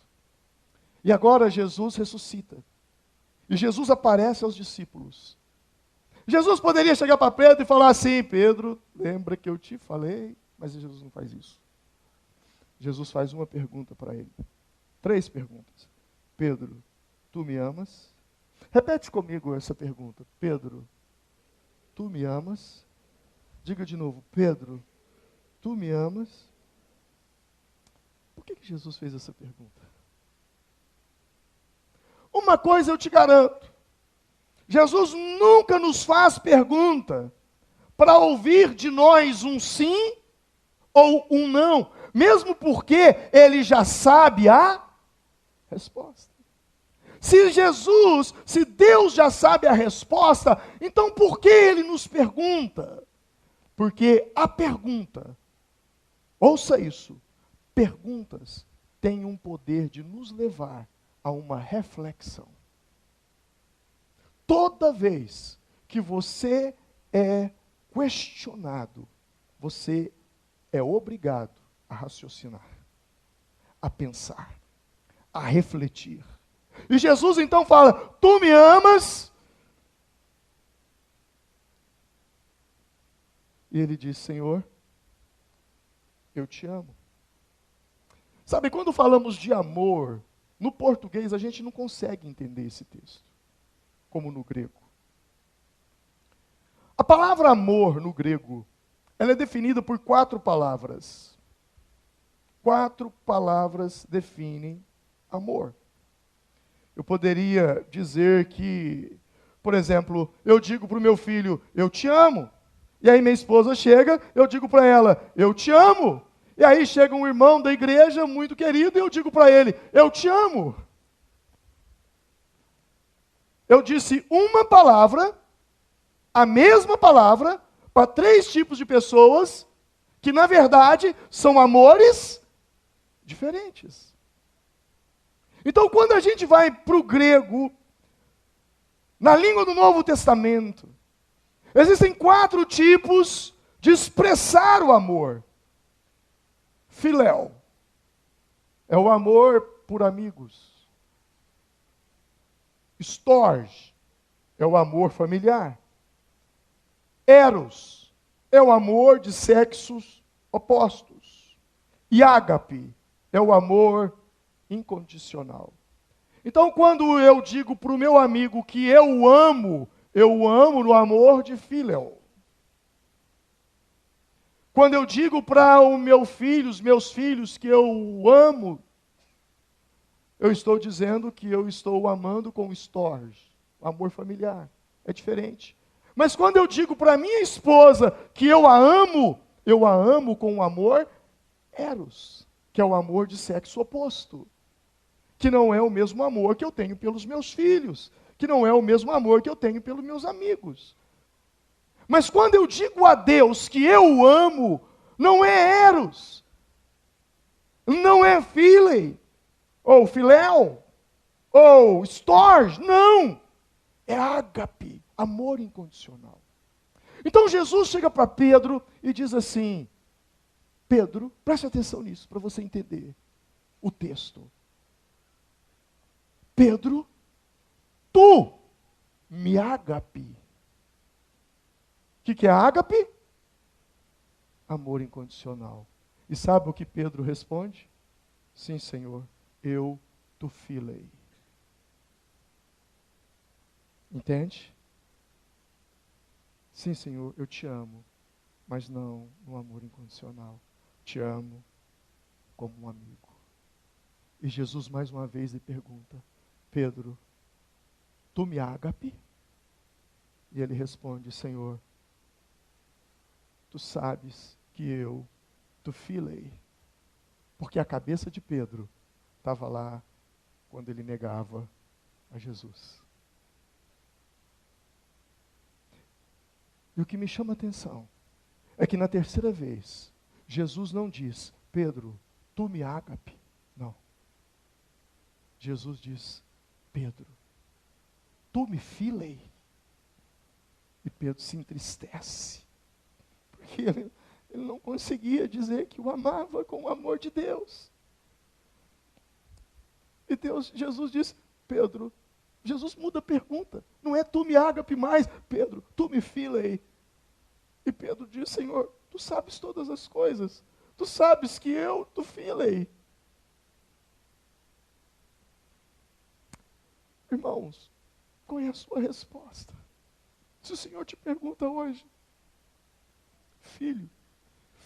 E agora Jesus ressuscita. E Jesus aparece aos discípulos. Jesus poderia chegar para Pedro e falar assim: Pedro, lembra que eu te falei? Mas Jesus não faz isso. Jesus faz uma pergunta para ele. 3 perguntas. Pedro, tu me amas? Repete comigo essa pergunta. Pedro, tu me amas? Diga de novo. Pedro, tu me amas? Por que Jesus fez essa pergunta? Uma coisa eu te garanto. Jesus nunca nos faz pergunta para ouvir de nós um sim ou um não, mesmo porque ele já sabe a resposta. Se Deus já sabe a resposta, então por que ele nos pergunta? Porque a pergunta, ouça isso, perguntas têm um poder de nos levar a uma reflexão. Toda vez que você é questionado, você é obrigado a raciocinar, a pensar, a refletir. E Jesus então fala: tu me amas? E ele diz: Senhor, eu te amo. Sabe, quando falamos de amor, no português a gente não consegue entender esse texto, como no grego. A palavra amor no grego, ela é definida por 4 palavras. 4 palavras definem amor. Eu poderia dizer que, por exemplo, eu digo para o meu filho: eu te amo. E aí minha esposa chega, eu digo para ela: eu te amo. E aí chega um irmão da igreja muito querido e eu digo para ele: eu te amo. Eu disse uma palavra, a mesma palavra, para 3 tipos de pessoas, que na verdade são amores diferentes. Então, quando a gente vai para o grego, na língua do Novo Testamento, existem 4 tipos de expressar o amor. Filéu é o amor por amigos. Storge é o amor familiar. Eros é o amor de sexos opostos. E ágape é o amor incondicional. Então, quando eu digo para o meu amigo que eu amo no amor de filéu. Quando eu digo para os meus filhos que eu amo, eu estou dizendo que eu estou amando com storge, amor familiar. É diferente. Mas quando eu digo para minha esposa que eu a amo com o amor eros, que é o amor de sexo oposto. Que não é o mesmo amor que eu tenho pelos meus filhos, que não é o mesmo amor que eu tenho pelos meus amigos. Mas quando eu digo a Deus que eu amo, não é eros, não é filei, ou filéu, ou storge, não, é ágape, amor incondicional. Então Jesus chega para Pedro e diz assim: Pedro, preste atenção nisso, para você entender o texto. Pedro, tu me ágape. O que é ágape? Amor incondicional. E sabe o que Pedro responde? Sim, Senhor, eu tu filei. Entende? Sim, Senhor, eu te amo, mas não no amor incondicional. Te amo como um amigo. E Jesus mais uma vez lhe pergunta: Pedro, tu me ágape? E ele responde: Senhor, tu sabes que eu tu filei. Porque a cabeça de Pedro estava lá quando ele negava a Jesus. E o que me chama a atenção é que na terceira vez, Jesus não diz, Pedro, tu me ágape. Não. Jesus diz, Pedro, tu me filei. E Pedro se entristece, porque ele não conseguia dizer que o amava com o amor de Deus. E Jesus diz, Pedro, Jesus muda a pergunta, não é tu me ágape mais, Pedro, tu me filei. E Pedro diz, Senhor, tu sabes todas as coisas, tu sabes que eu tu filei. Irmãos, qual é a sua resposta? Se o Senhor te pergunta hoje, filho,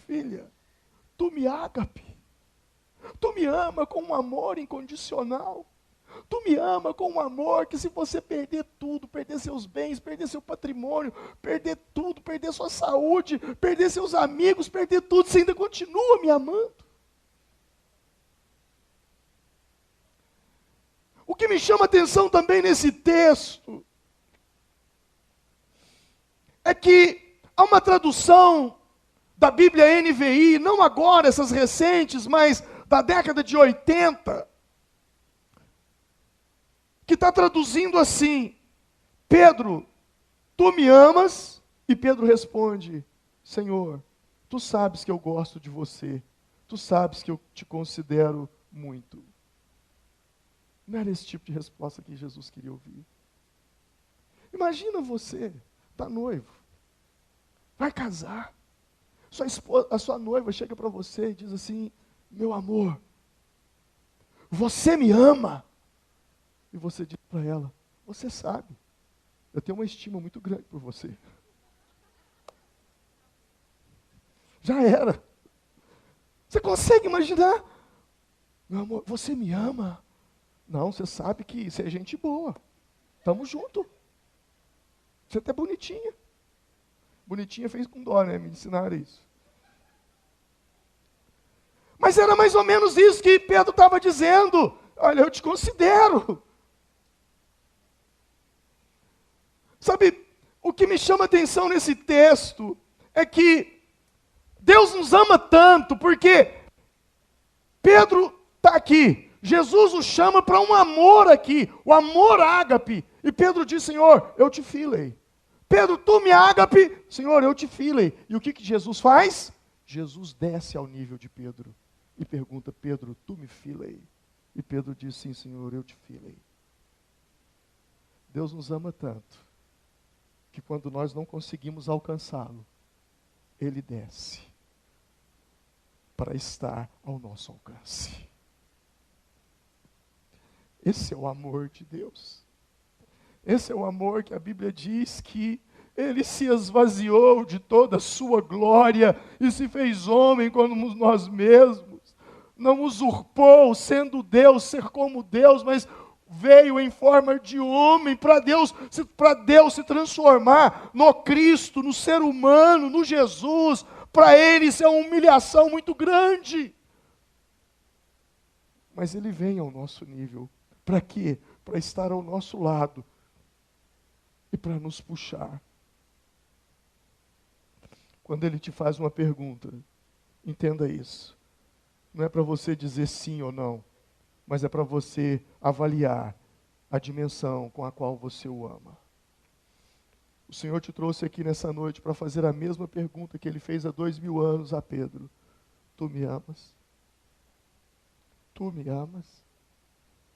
filha, tu me ágape, tu me ama com um amor incondicional, tu me ama com um amor que se você perder tudo, perder seus bens, perder seu patrimônio, perder tudo, perder sua saúde, perder seus amigos, perder tudo, você ainda continua me amando. O que me chama a atenção também nesse texto é que há uma tradução da Bíblia NVI, não agora, essas recentes, mas da década de 80, que está traduzindo assim, Pedro, tu me amas? E Pedro responde, Senhor, tu sabes que eu gosto de você, tu sabes que eu te considero muito. Não era esse tipo de resposta que Jesus queria ouvir. Imagina você, está noivo, vai casar, a sua noiva chega para você e diz assim, meu amor, você me ama? E você diz para ela, você sabe, eu tenho uma estima muito grande por você. Já era. Você consegue imaginar? Meu amor, você me ama? Não, você sabe que você é gente boa. Tamo junto. Você é até bonitinha. Bonitinha fez com dó, né? Me ensinaram isso. Mas era mais ou menos isso que Pedro estava dizendo. Olha, eu te considero. Sabe, o que me chama a atenção nesse texto é que Deus nos ama tanto, porque Pedro está aqui, Jesus o chama para um amor aqui, o amor ágape, e Pedro diz, Senhor, eu te filei. Pedro, tu me ágape, Senhor, eu te filei. E o que Jesus faz? Jesus desce ao nível de Pedro e pergunta, Pedro, tu me filei? E Pedro diz, sim, Senhor, eu te filei. Deus nos ama tanto, que quando nós não conseguimos alcançá-lo, Ele desce para estar ao nosso alcance. Esse é o amor de Deus. Esse é o amor que a Bíblia diz que Ele se esvaziou de toda a sua glória e se fez homem como nós mesmos. Não usurpou, sendo Deus, ser como Deus, mas veio em forma de homem para Deus se transformar no Cristo, no ser humano, no Jesus. Para Ele isso é uma humilhação muito grande. Mas Ele vem ao nosso nível. Para quê? Para estar ao nosso lado e para nos puxar. Quando Ele te faz uma pergunta, entenda isso. Não é para você dizer sim ou não, mas é para você avaliar a dimensão com a qual você o ama. O Senhor te trouxe aqui nessa noite para fazer a mesma pergunta que Ele fez há 2000 anos a Pedro. Tu me amas? Tu me amas?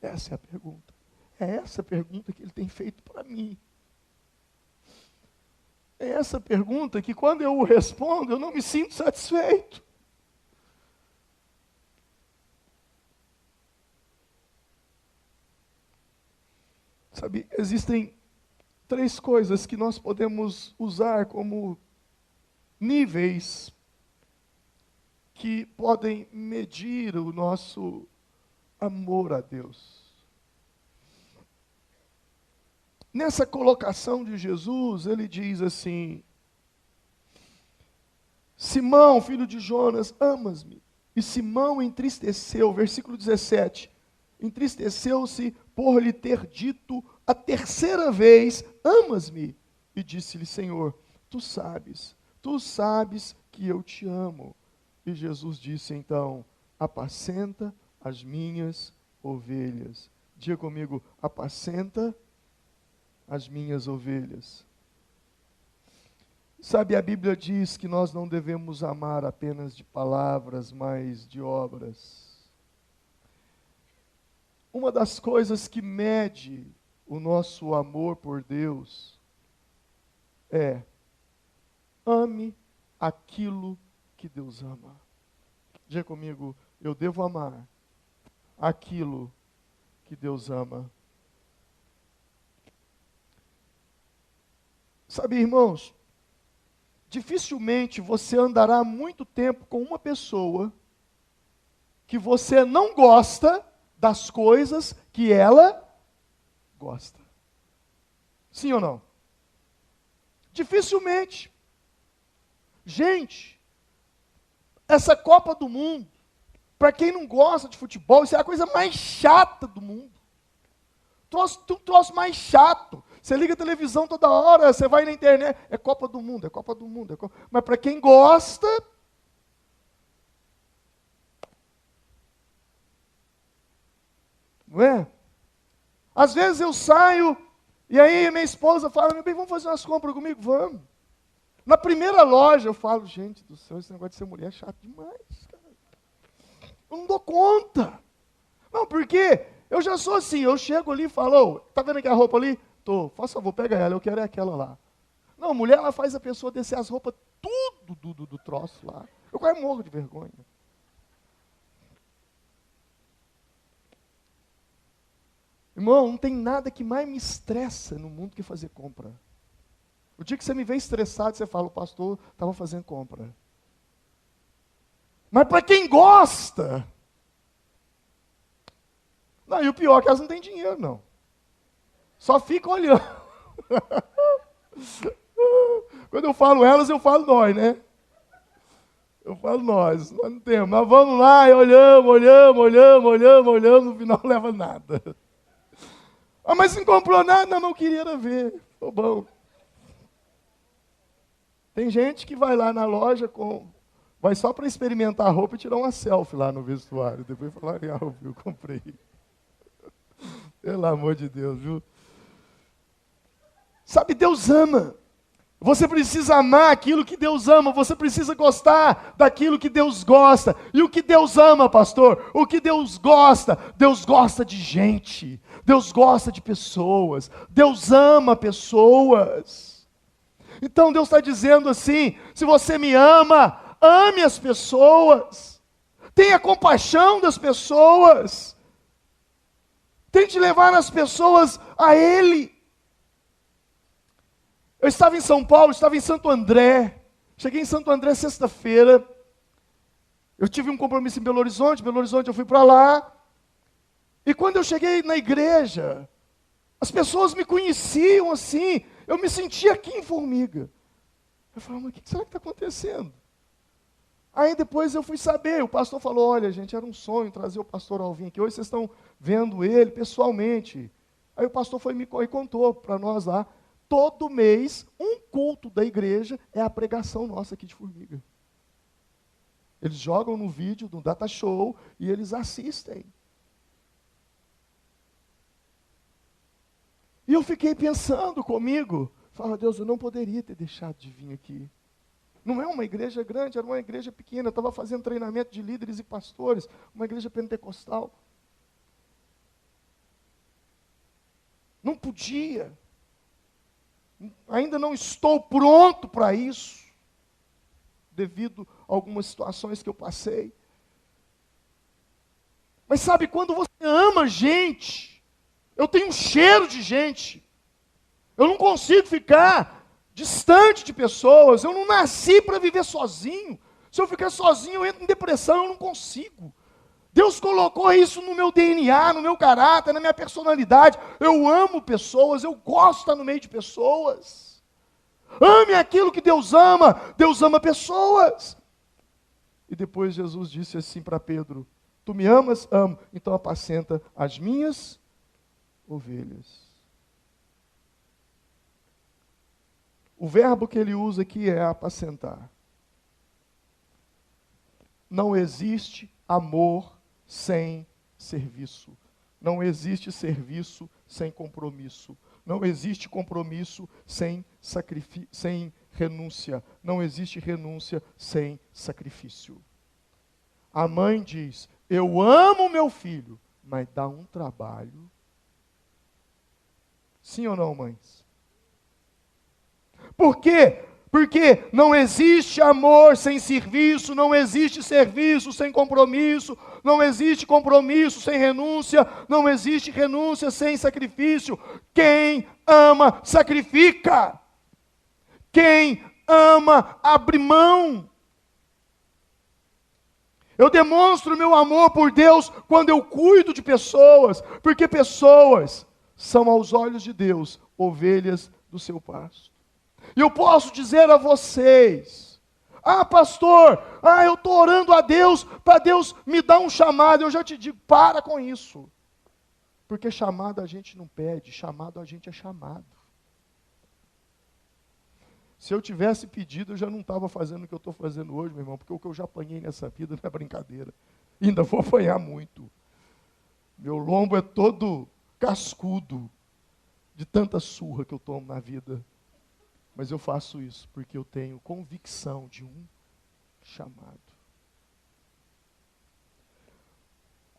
Essa é a pergunta. É essa a pergunta que Ele tem feito para mim. É essa pergunta que quando eu o respondo, eu não me sinto satisfeito. Sabe, existem 3 coisas que nós podemos usar como níveis que podem medir o nosso amor a Deus. Nessa colocação de Jesus, Ele diz assim, Simão, filho de Jonas, amas-me? E Simão entristeceu, versículo 17, entristeceu-se por lhe ter dito a 3ª vez, amas-me? E disse-lhe, Senhor, tu sabes que eu te amo. E Jesus disse então, apacenta as minhas ovelhas. Diga comigo, apacenta as minhas ovelhas. Sabe, a Bíblia diz que nós não devemos amar apenas de palavras, mas de obras. Uma das coisas que mede o nosso amor por Deus é: ame aquilo que Deus ama. Diga comigo, eu devo amar aquilo que Deus ama. Sabe, irmãos, dificilmente você andará muito tempo com uma pessoa que você não gosta das coisas que ela gosta. Sim ou não? Dificilmente. Gente, essa Copa do Mundo, para quem não gosta de futebol, isso é a coisa mais chata do mundo. Troço mais chato. Você liga a televisão toda hora, você vai na internet, é Copa do Mundo, é Copa do Mundo. Mas para quem gosta, não é? Às vezes eu saio, e aí minha esposa fala, meu bem, vamos fazer umas compras comigo? Vamos. Na primeira loja eu falo, gente do céu, esse negócio de ser mulher é chato demais, cara. Eu não dou conta. Não, porque eu já sou assim, eu chego ali e falo, tá vendo aquela roupa ali? Tô, faz favor, pega ela, eu quero é aquela lá. Não, a mulher, ela faz a pessoa descer as roupas, tudo do troço lá. Eu quase morro de vergonha. Irmão, não tem nada que mais me estressa no mundo que fazer compra. O dia que você me vê estressado, você fala, o pastor estava fazendo compra. Mas para quem gosta... Não, e o pior é que elas não têm dinheiro, não. Só fica olhando. Quando eu falo elas, eu falo nós, né? Eu falo nós não temos. Nós vamos lá e olhamos, no final não leva nada. Ah, mas não comprou nada? Não queria ver. Tô bom. Tem gente que vai lá na loja, vai só para experimentar a roupa e tirar uma selfie lá no vestuário. Depois falar, eu comprei. Pelo amor de Deus, viu? Sabe, Deus ama. Você precisa amar aquilo que Deus ama. Você precisa gostar daquilo que Deus gosta. E o que Deus ama, pastor? O que Deus gosta? Deus gosta de gente. Deus gosta de pessoas. Deus ama pessoas. Então Deus está dizendo assim, se você me ama, ame as pessoas. Tenha compaixão das pessoas. Tente levar as pessoas a Ele. Eu estava em São Paulo, estava em Santo André. Cheguei em Santo André sexta-feira. Eu tive um compromisso em Belo Horizonte eu fui para lá. E quando eu cheguei na igreja, as pessoas me conheciam assim. Eu me sentia aqui em Formiga. Eu falei, mas o que será que está acontecendo? Aí depois eu fui saber, o pastor falou, olha gente, era um sonho trazer o pastor Alvim aqui, hoje vocês estão vendo ele pessoalmente. Aí o pastor foi e contou para nós lá, todo mês, um culto da igreja é a pregação nossa aqui de Formiga. Eles jogam no vídeo, no data show, e eles assistem. E eu fiquei pensando comigo, falava, Deus, eu não poderia ter deixado de vir aqui. Não é uma igreja grande, era uma igreja pequena. Eu estava fazendo treinamento de líderes e pastores, uma igreja pentecostal. Não podia. Ainda não estou pronto para isso, devido a algumas situações que eu passei. Mas sabe, quando você ama gente, eu tenho um cheiro de gente. Eu não consigo ficar distante de pessoas. Eu não nasci para viver sozinho. Se eu ficar sozinho, eu entro em depressão, eu não consigo. Deus colocou isso no meu DNA, no meu caráter, na minha personalidade. Eu amo pessoas, eu gosto de estar no meio de pessoas. Ame aquilo que Deus ama pessoas. E depois Jesus disse assim para Pedro, tu me amas? Amo. Então apacenta as minhas ovelhas. O verbo que ele usa aqui é apacentar. Não existe amor sem serviço. Não existe serviço sem compromisso. Não existe compromisso sem sem renúncia. Não existe renúncia sem sacrifício. A mãe diz: eu amo meu filho, mas dá um trabalho. Sim ou não, mães? Por quê? Porque não existe amor sem serviço, não existe serviço sem compromisso, não existe compromisso sem renúncia, não existe renúncia sem sacrifício. Quem ama, sacrifica. Quem ama, abre mão. Eu demonstro meu amor por Deus quando eu cuido de pessoas, porque pessoas são aos olhos de Deus ovelhas do seu pasto. E eu posso dizer a vocês: ah, pastor, eu estou orando a Deus para Deus me dar um chamado. Eu já te digo, para com isso. Porque chamado a gente não pede, chamado a gente é chamado. Se eu tivesse pedido, eu já não estava fazendo o que eu estou fazendo hoje, meu irmão, porque o que eu já apanhei nessa vida não é brincadeira. E ainda vou apanhar muito. Meu lombo é todo cascudo de tanta surra que eu tomo na vida. Mas eu faço isso porque eu tenho convicção de um chamado.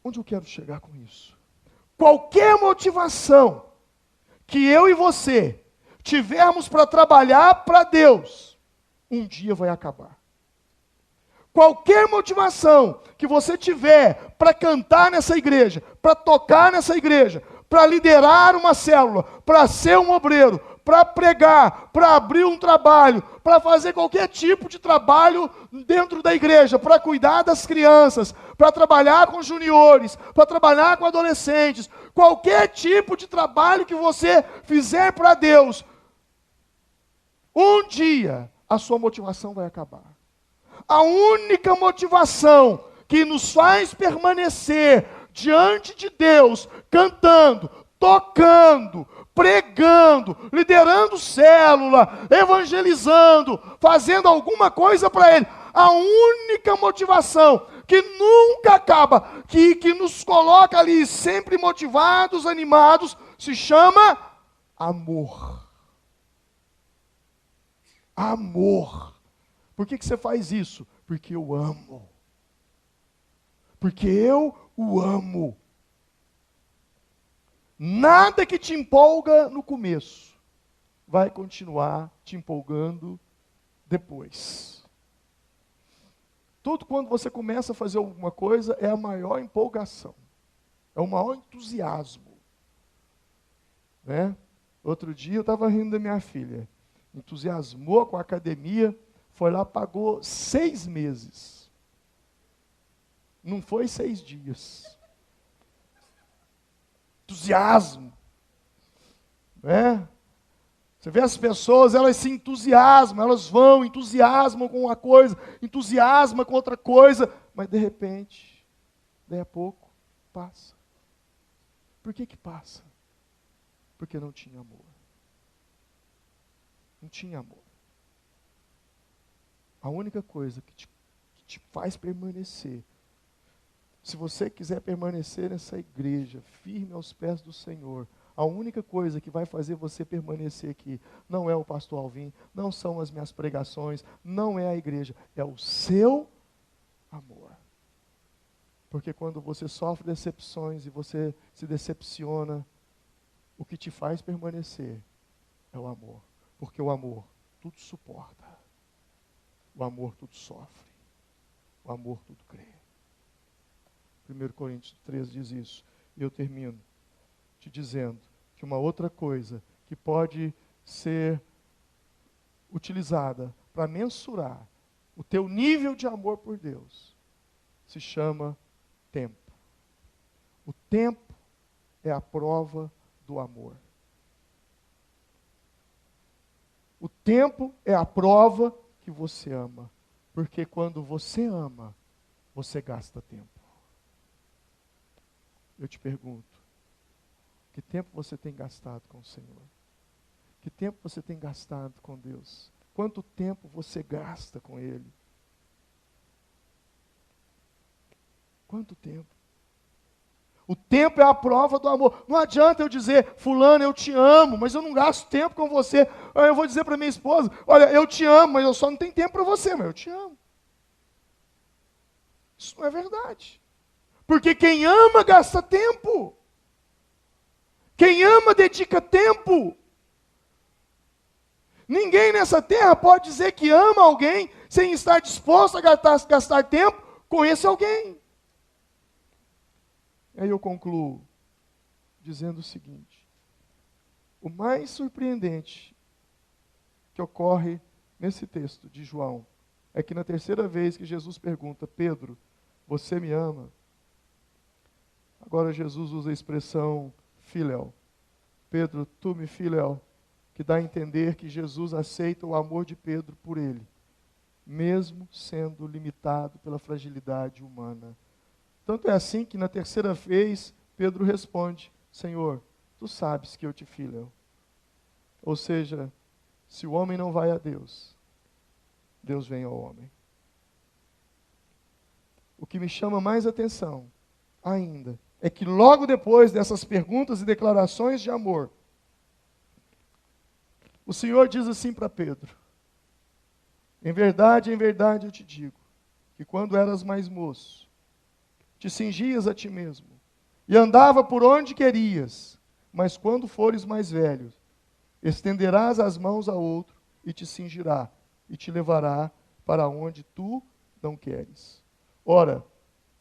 Onde eu quero chegar com isso? Qualquer motivação que eu e você tivermos para trabalhar para Deus, um dia vai acabar. Qualquer motivação que você tiver para cantar nessa igreja, para tocar nessa igreja, para liderar uma célula, para ser um obreiro, para pregar, para abrir um trabalho, para fazer qualquer tipo de trabalho dentro da igreja, para cuidar das crianças, para trabalhar com juniores, para trabalhar com adolescentes, qualquer tipo de trabalho que você fizer para Deus, um dia a sua motivação vai acabar. A única motivação que nos faz permanecer diante de Deus, cantando, tocando, pregando, liderando célula, evangelizando, fazendo alguma coisa para Ele, a única motivação que nunca acaba, que nos coloca ali sempre motivados, animados, se chama amor. Amor. Por que você faz isso? Porque eu amo. Porque eu o amo. Nada que te empolga no começo vai continuar te empolgando depois. Tudo quando você começa a fazer alguma coisa é a maior empolgação. É o maior entusiasmo. Né? Outro dia eu estava rindo da minha filha. Entusiasmou com a academia, foi lá, pagou 6 meses. Não foi 6 dias. Entusiasmo. Né? Você vê as pessoas, elas se entusiasmam, elas vão, entusiasmam com uma coisa, entusiasmam com outra coisa, mas de repente, daí a pouco, passa. Por que passa? Porque não tinha amor. Não tinha amor. A única coisa que te faz permanecer, se você quiser permanecer nessa igreja, firme aos pés do Senhor, a única coisa que vai fazer você permanecer aqui, não é o pastor Alvim, não são as minhas pregações, não é a igreja, é o seu amor. Porque quando você sofre decepções e você se decepciona, o que te faz permanecer é o amor. Porque o amor tudo suporta. O amor tudo sofre. O amor tudo crê. 1 Coríntios 13 diz isso. E eu termino te dizendo que uma outra coisa que pode ser utilizada para mensurar o teu nível de amor por Deus se chama tempo. O tempo é a prova do amor. O tempo é a prova que você ama. Porque quando você ama, você gasta tempo. Eu te pergunto, que tempo você tem gastado com o Senhor? Que tempo você tem gastado com Deus? Quanto tempo você gasta com Ele? Quanto tempo? O tempo é a prova do amor. Não adianta eu dizer, fulano, eu te amo, mas eu não gasto tempo com você. Eu vou dizer para minha esposa, olha, eu te amo, mas eu só não tenho tempo para você, mas eu te amo. Isso não é verdade. Porque quem ama gasta tempo. Quem ama dedica tempo. Ninguém nessa terra pode dizer que ama alguém sem estar disposto a gastar tempo com esse alguém. Aí eu concluo dizendo o seguinte: o mais surpreendente que ocorre nesse texto de João é que na terceira vez que Jesus pergunta, Pedro, você me ama? Agora Jesus usa a expressão filéu. Pedro, tu me filéu, que dá a entender que Jesus aceita o amor de Pedro por ele, mesmo sendo limitado pela fragilidade humana. Tanto é assim que na terceira vez, Pedro responde, Senhor, tu sabes que eu te filho. Ou seja, se o homem não vai a Deus, Deus vem ao homem. O que me chama mais atenção, ainda, é que logo depois dessas perguntas e declarações de amor, o Senhor diz assim para Pedro, em verdade eu te digo, que quando eras mais moço, te cingias a ti mesmo, e andava por onde querias, mas quando fores mais velho, estenderás as mãos a outro, e te cingirá, e te levará para onde tu não queres. Ora,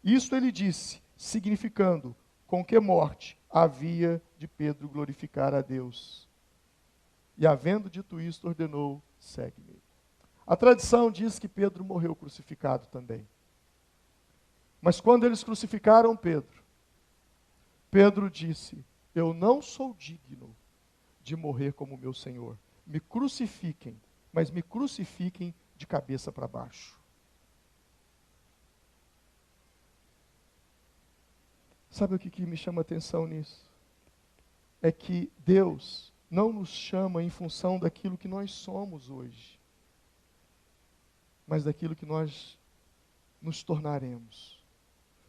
isto ele disse, significando com que morte havia de Pedro glorificar a Deus. E havendo dito isto, ordenou, segue-me. A tradição diz que Pedro morreu crucificado também. Mas quando eles crucificaram Pedro, Pedro disse, eu não sou digno de morrer como meu Senhor. Me crucifiquem, mas me crucifiquem de cabeça para baixo. Sabe o que me chama a atenção nisso? É que Deus não nos chama em função daquilo que nós somos hoje, mas daquilo que nós nos tornaremos.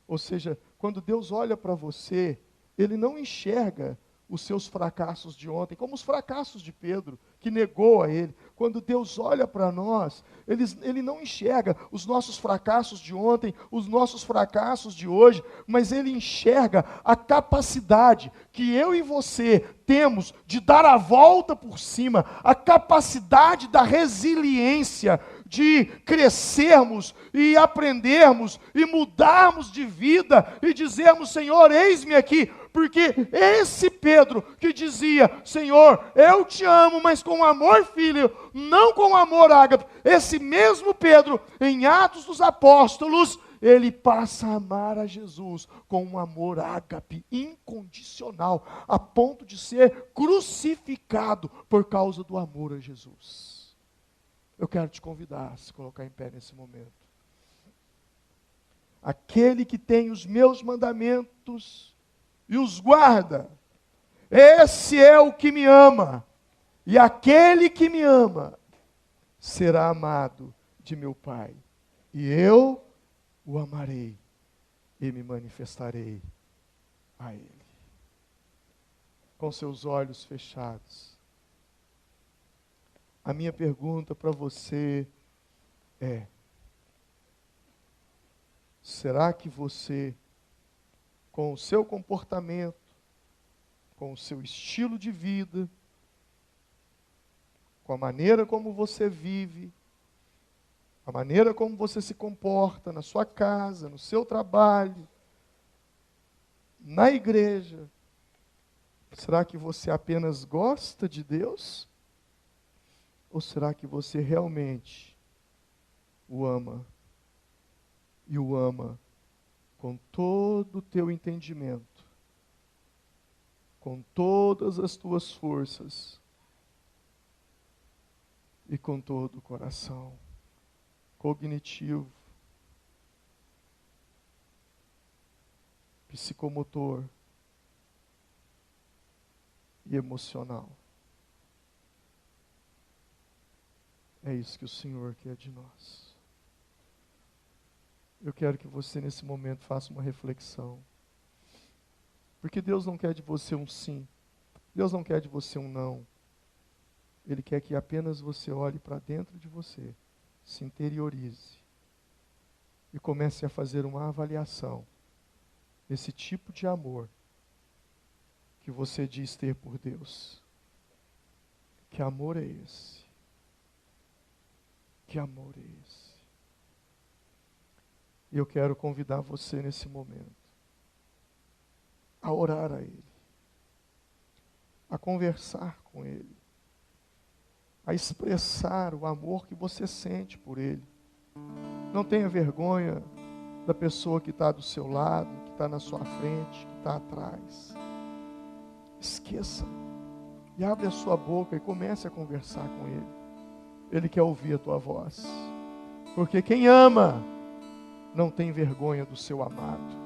Ou seja, quando Deus olha para você, Ele não enxerga os seus fracassos de ontem, como os fracassos de Pedro, que negou a Ele. Quando Deus olha para nós, Ele não enxerga os nossos fracassos de ontem, os nossos fracassos de hoje, mas Ele enxerga a capacidade que eu e você temos de dar a volta por cima, a capacidade da resiliência, de crescermos e aprendermos e mudarmos de vida e dizermos, Senhor, eis-me aqui, porque esse Pedro que dizia, Senhor, eu te amo, mas com amor filho, não com amor ágape, esse mesmo Pedro, em Atos dos Apóstolos, ele passa a amar a Jesus com um amor ágape, incondicional, a ponto de ser crucificado por causa do amor a Jesus. Eu quero te convidar a se colocar em pé nesse momento. Aquele que tem os meus mandamentos e os guarda, esse é o que me ama. E aquele que me ama será amado de meu Pai. E eu o amarei e me manifestarei a Ele. Com seus olhos fechados. A minha pergunta para você é: será que você, com o seu comportamento, com o seu estilo de vida, com a maneira como você vive, a maneira como você se comporta na sua casa, no seu trabalho, na igreja, será que você apenas gosta de Deus? Ou será que você realmente o ama? E o ama com todo o teu entendimento, com todas as tuas forças e com todo o coração cognitivo, psicomotor e emocional. É isso que o Senhor quer de nós. Eu quero que você nesse momento faça uma reflexão. Porque Deus não quer de você um sim. Deus não quer de você um não. Ele quer que apenas você olhe para dentro de você, se interiorize e comece a fazer uma avaliação desse tipo de amor que você diz ter por Deus. Que amor é esse? Que amor é esse? E eu quero convidar você nesse momento a orar a Ele, a conversar com Ele, a expressar o amor que você sente por Ele. Não tenha vergonha da pessoa que está do seu lado, que está na sua frente, que está atrás. Esqueça e abre a sua boca e comece a conversar com Ele. Ele quer ouvir a tua voz, porque quem ama não tem vergonha do seu amado.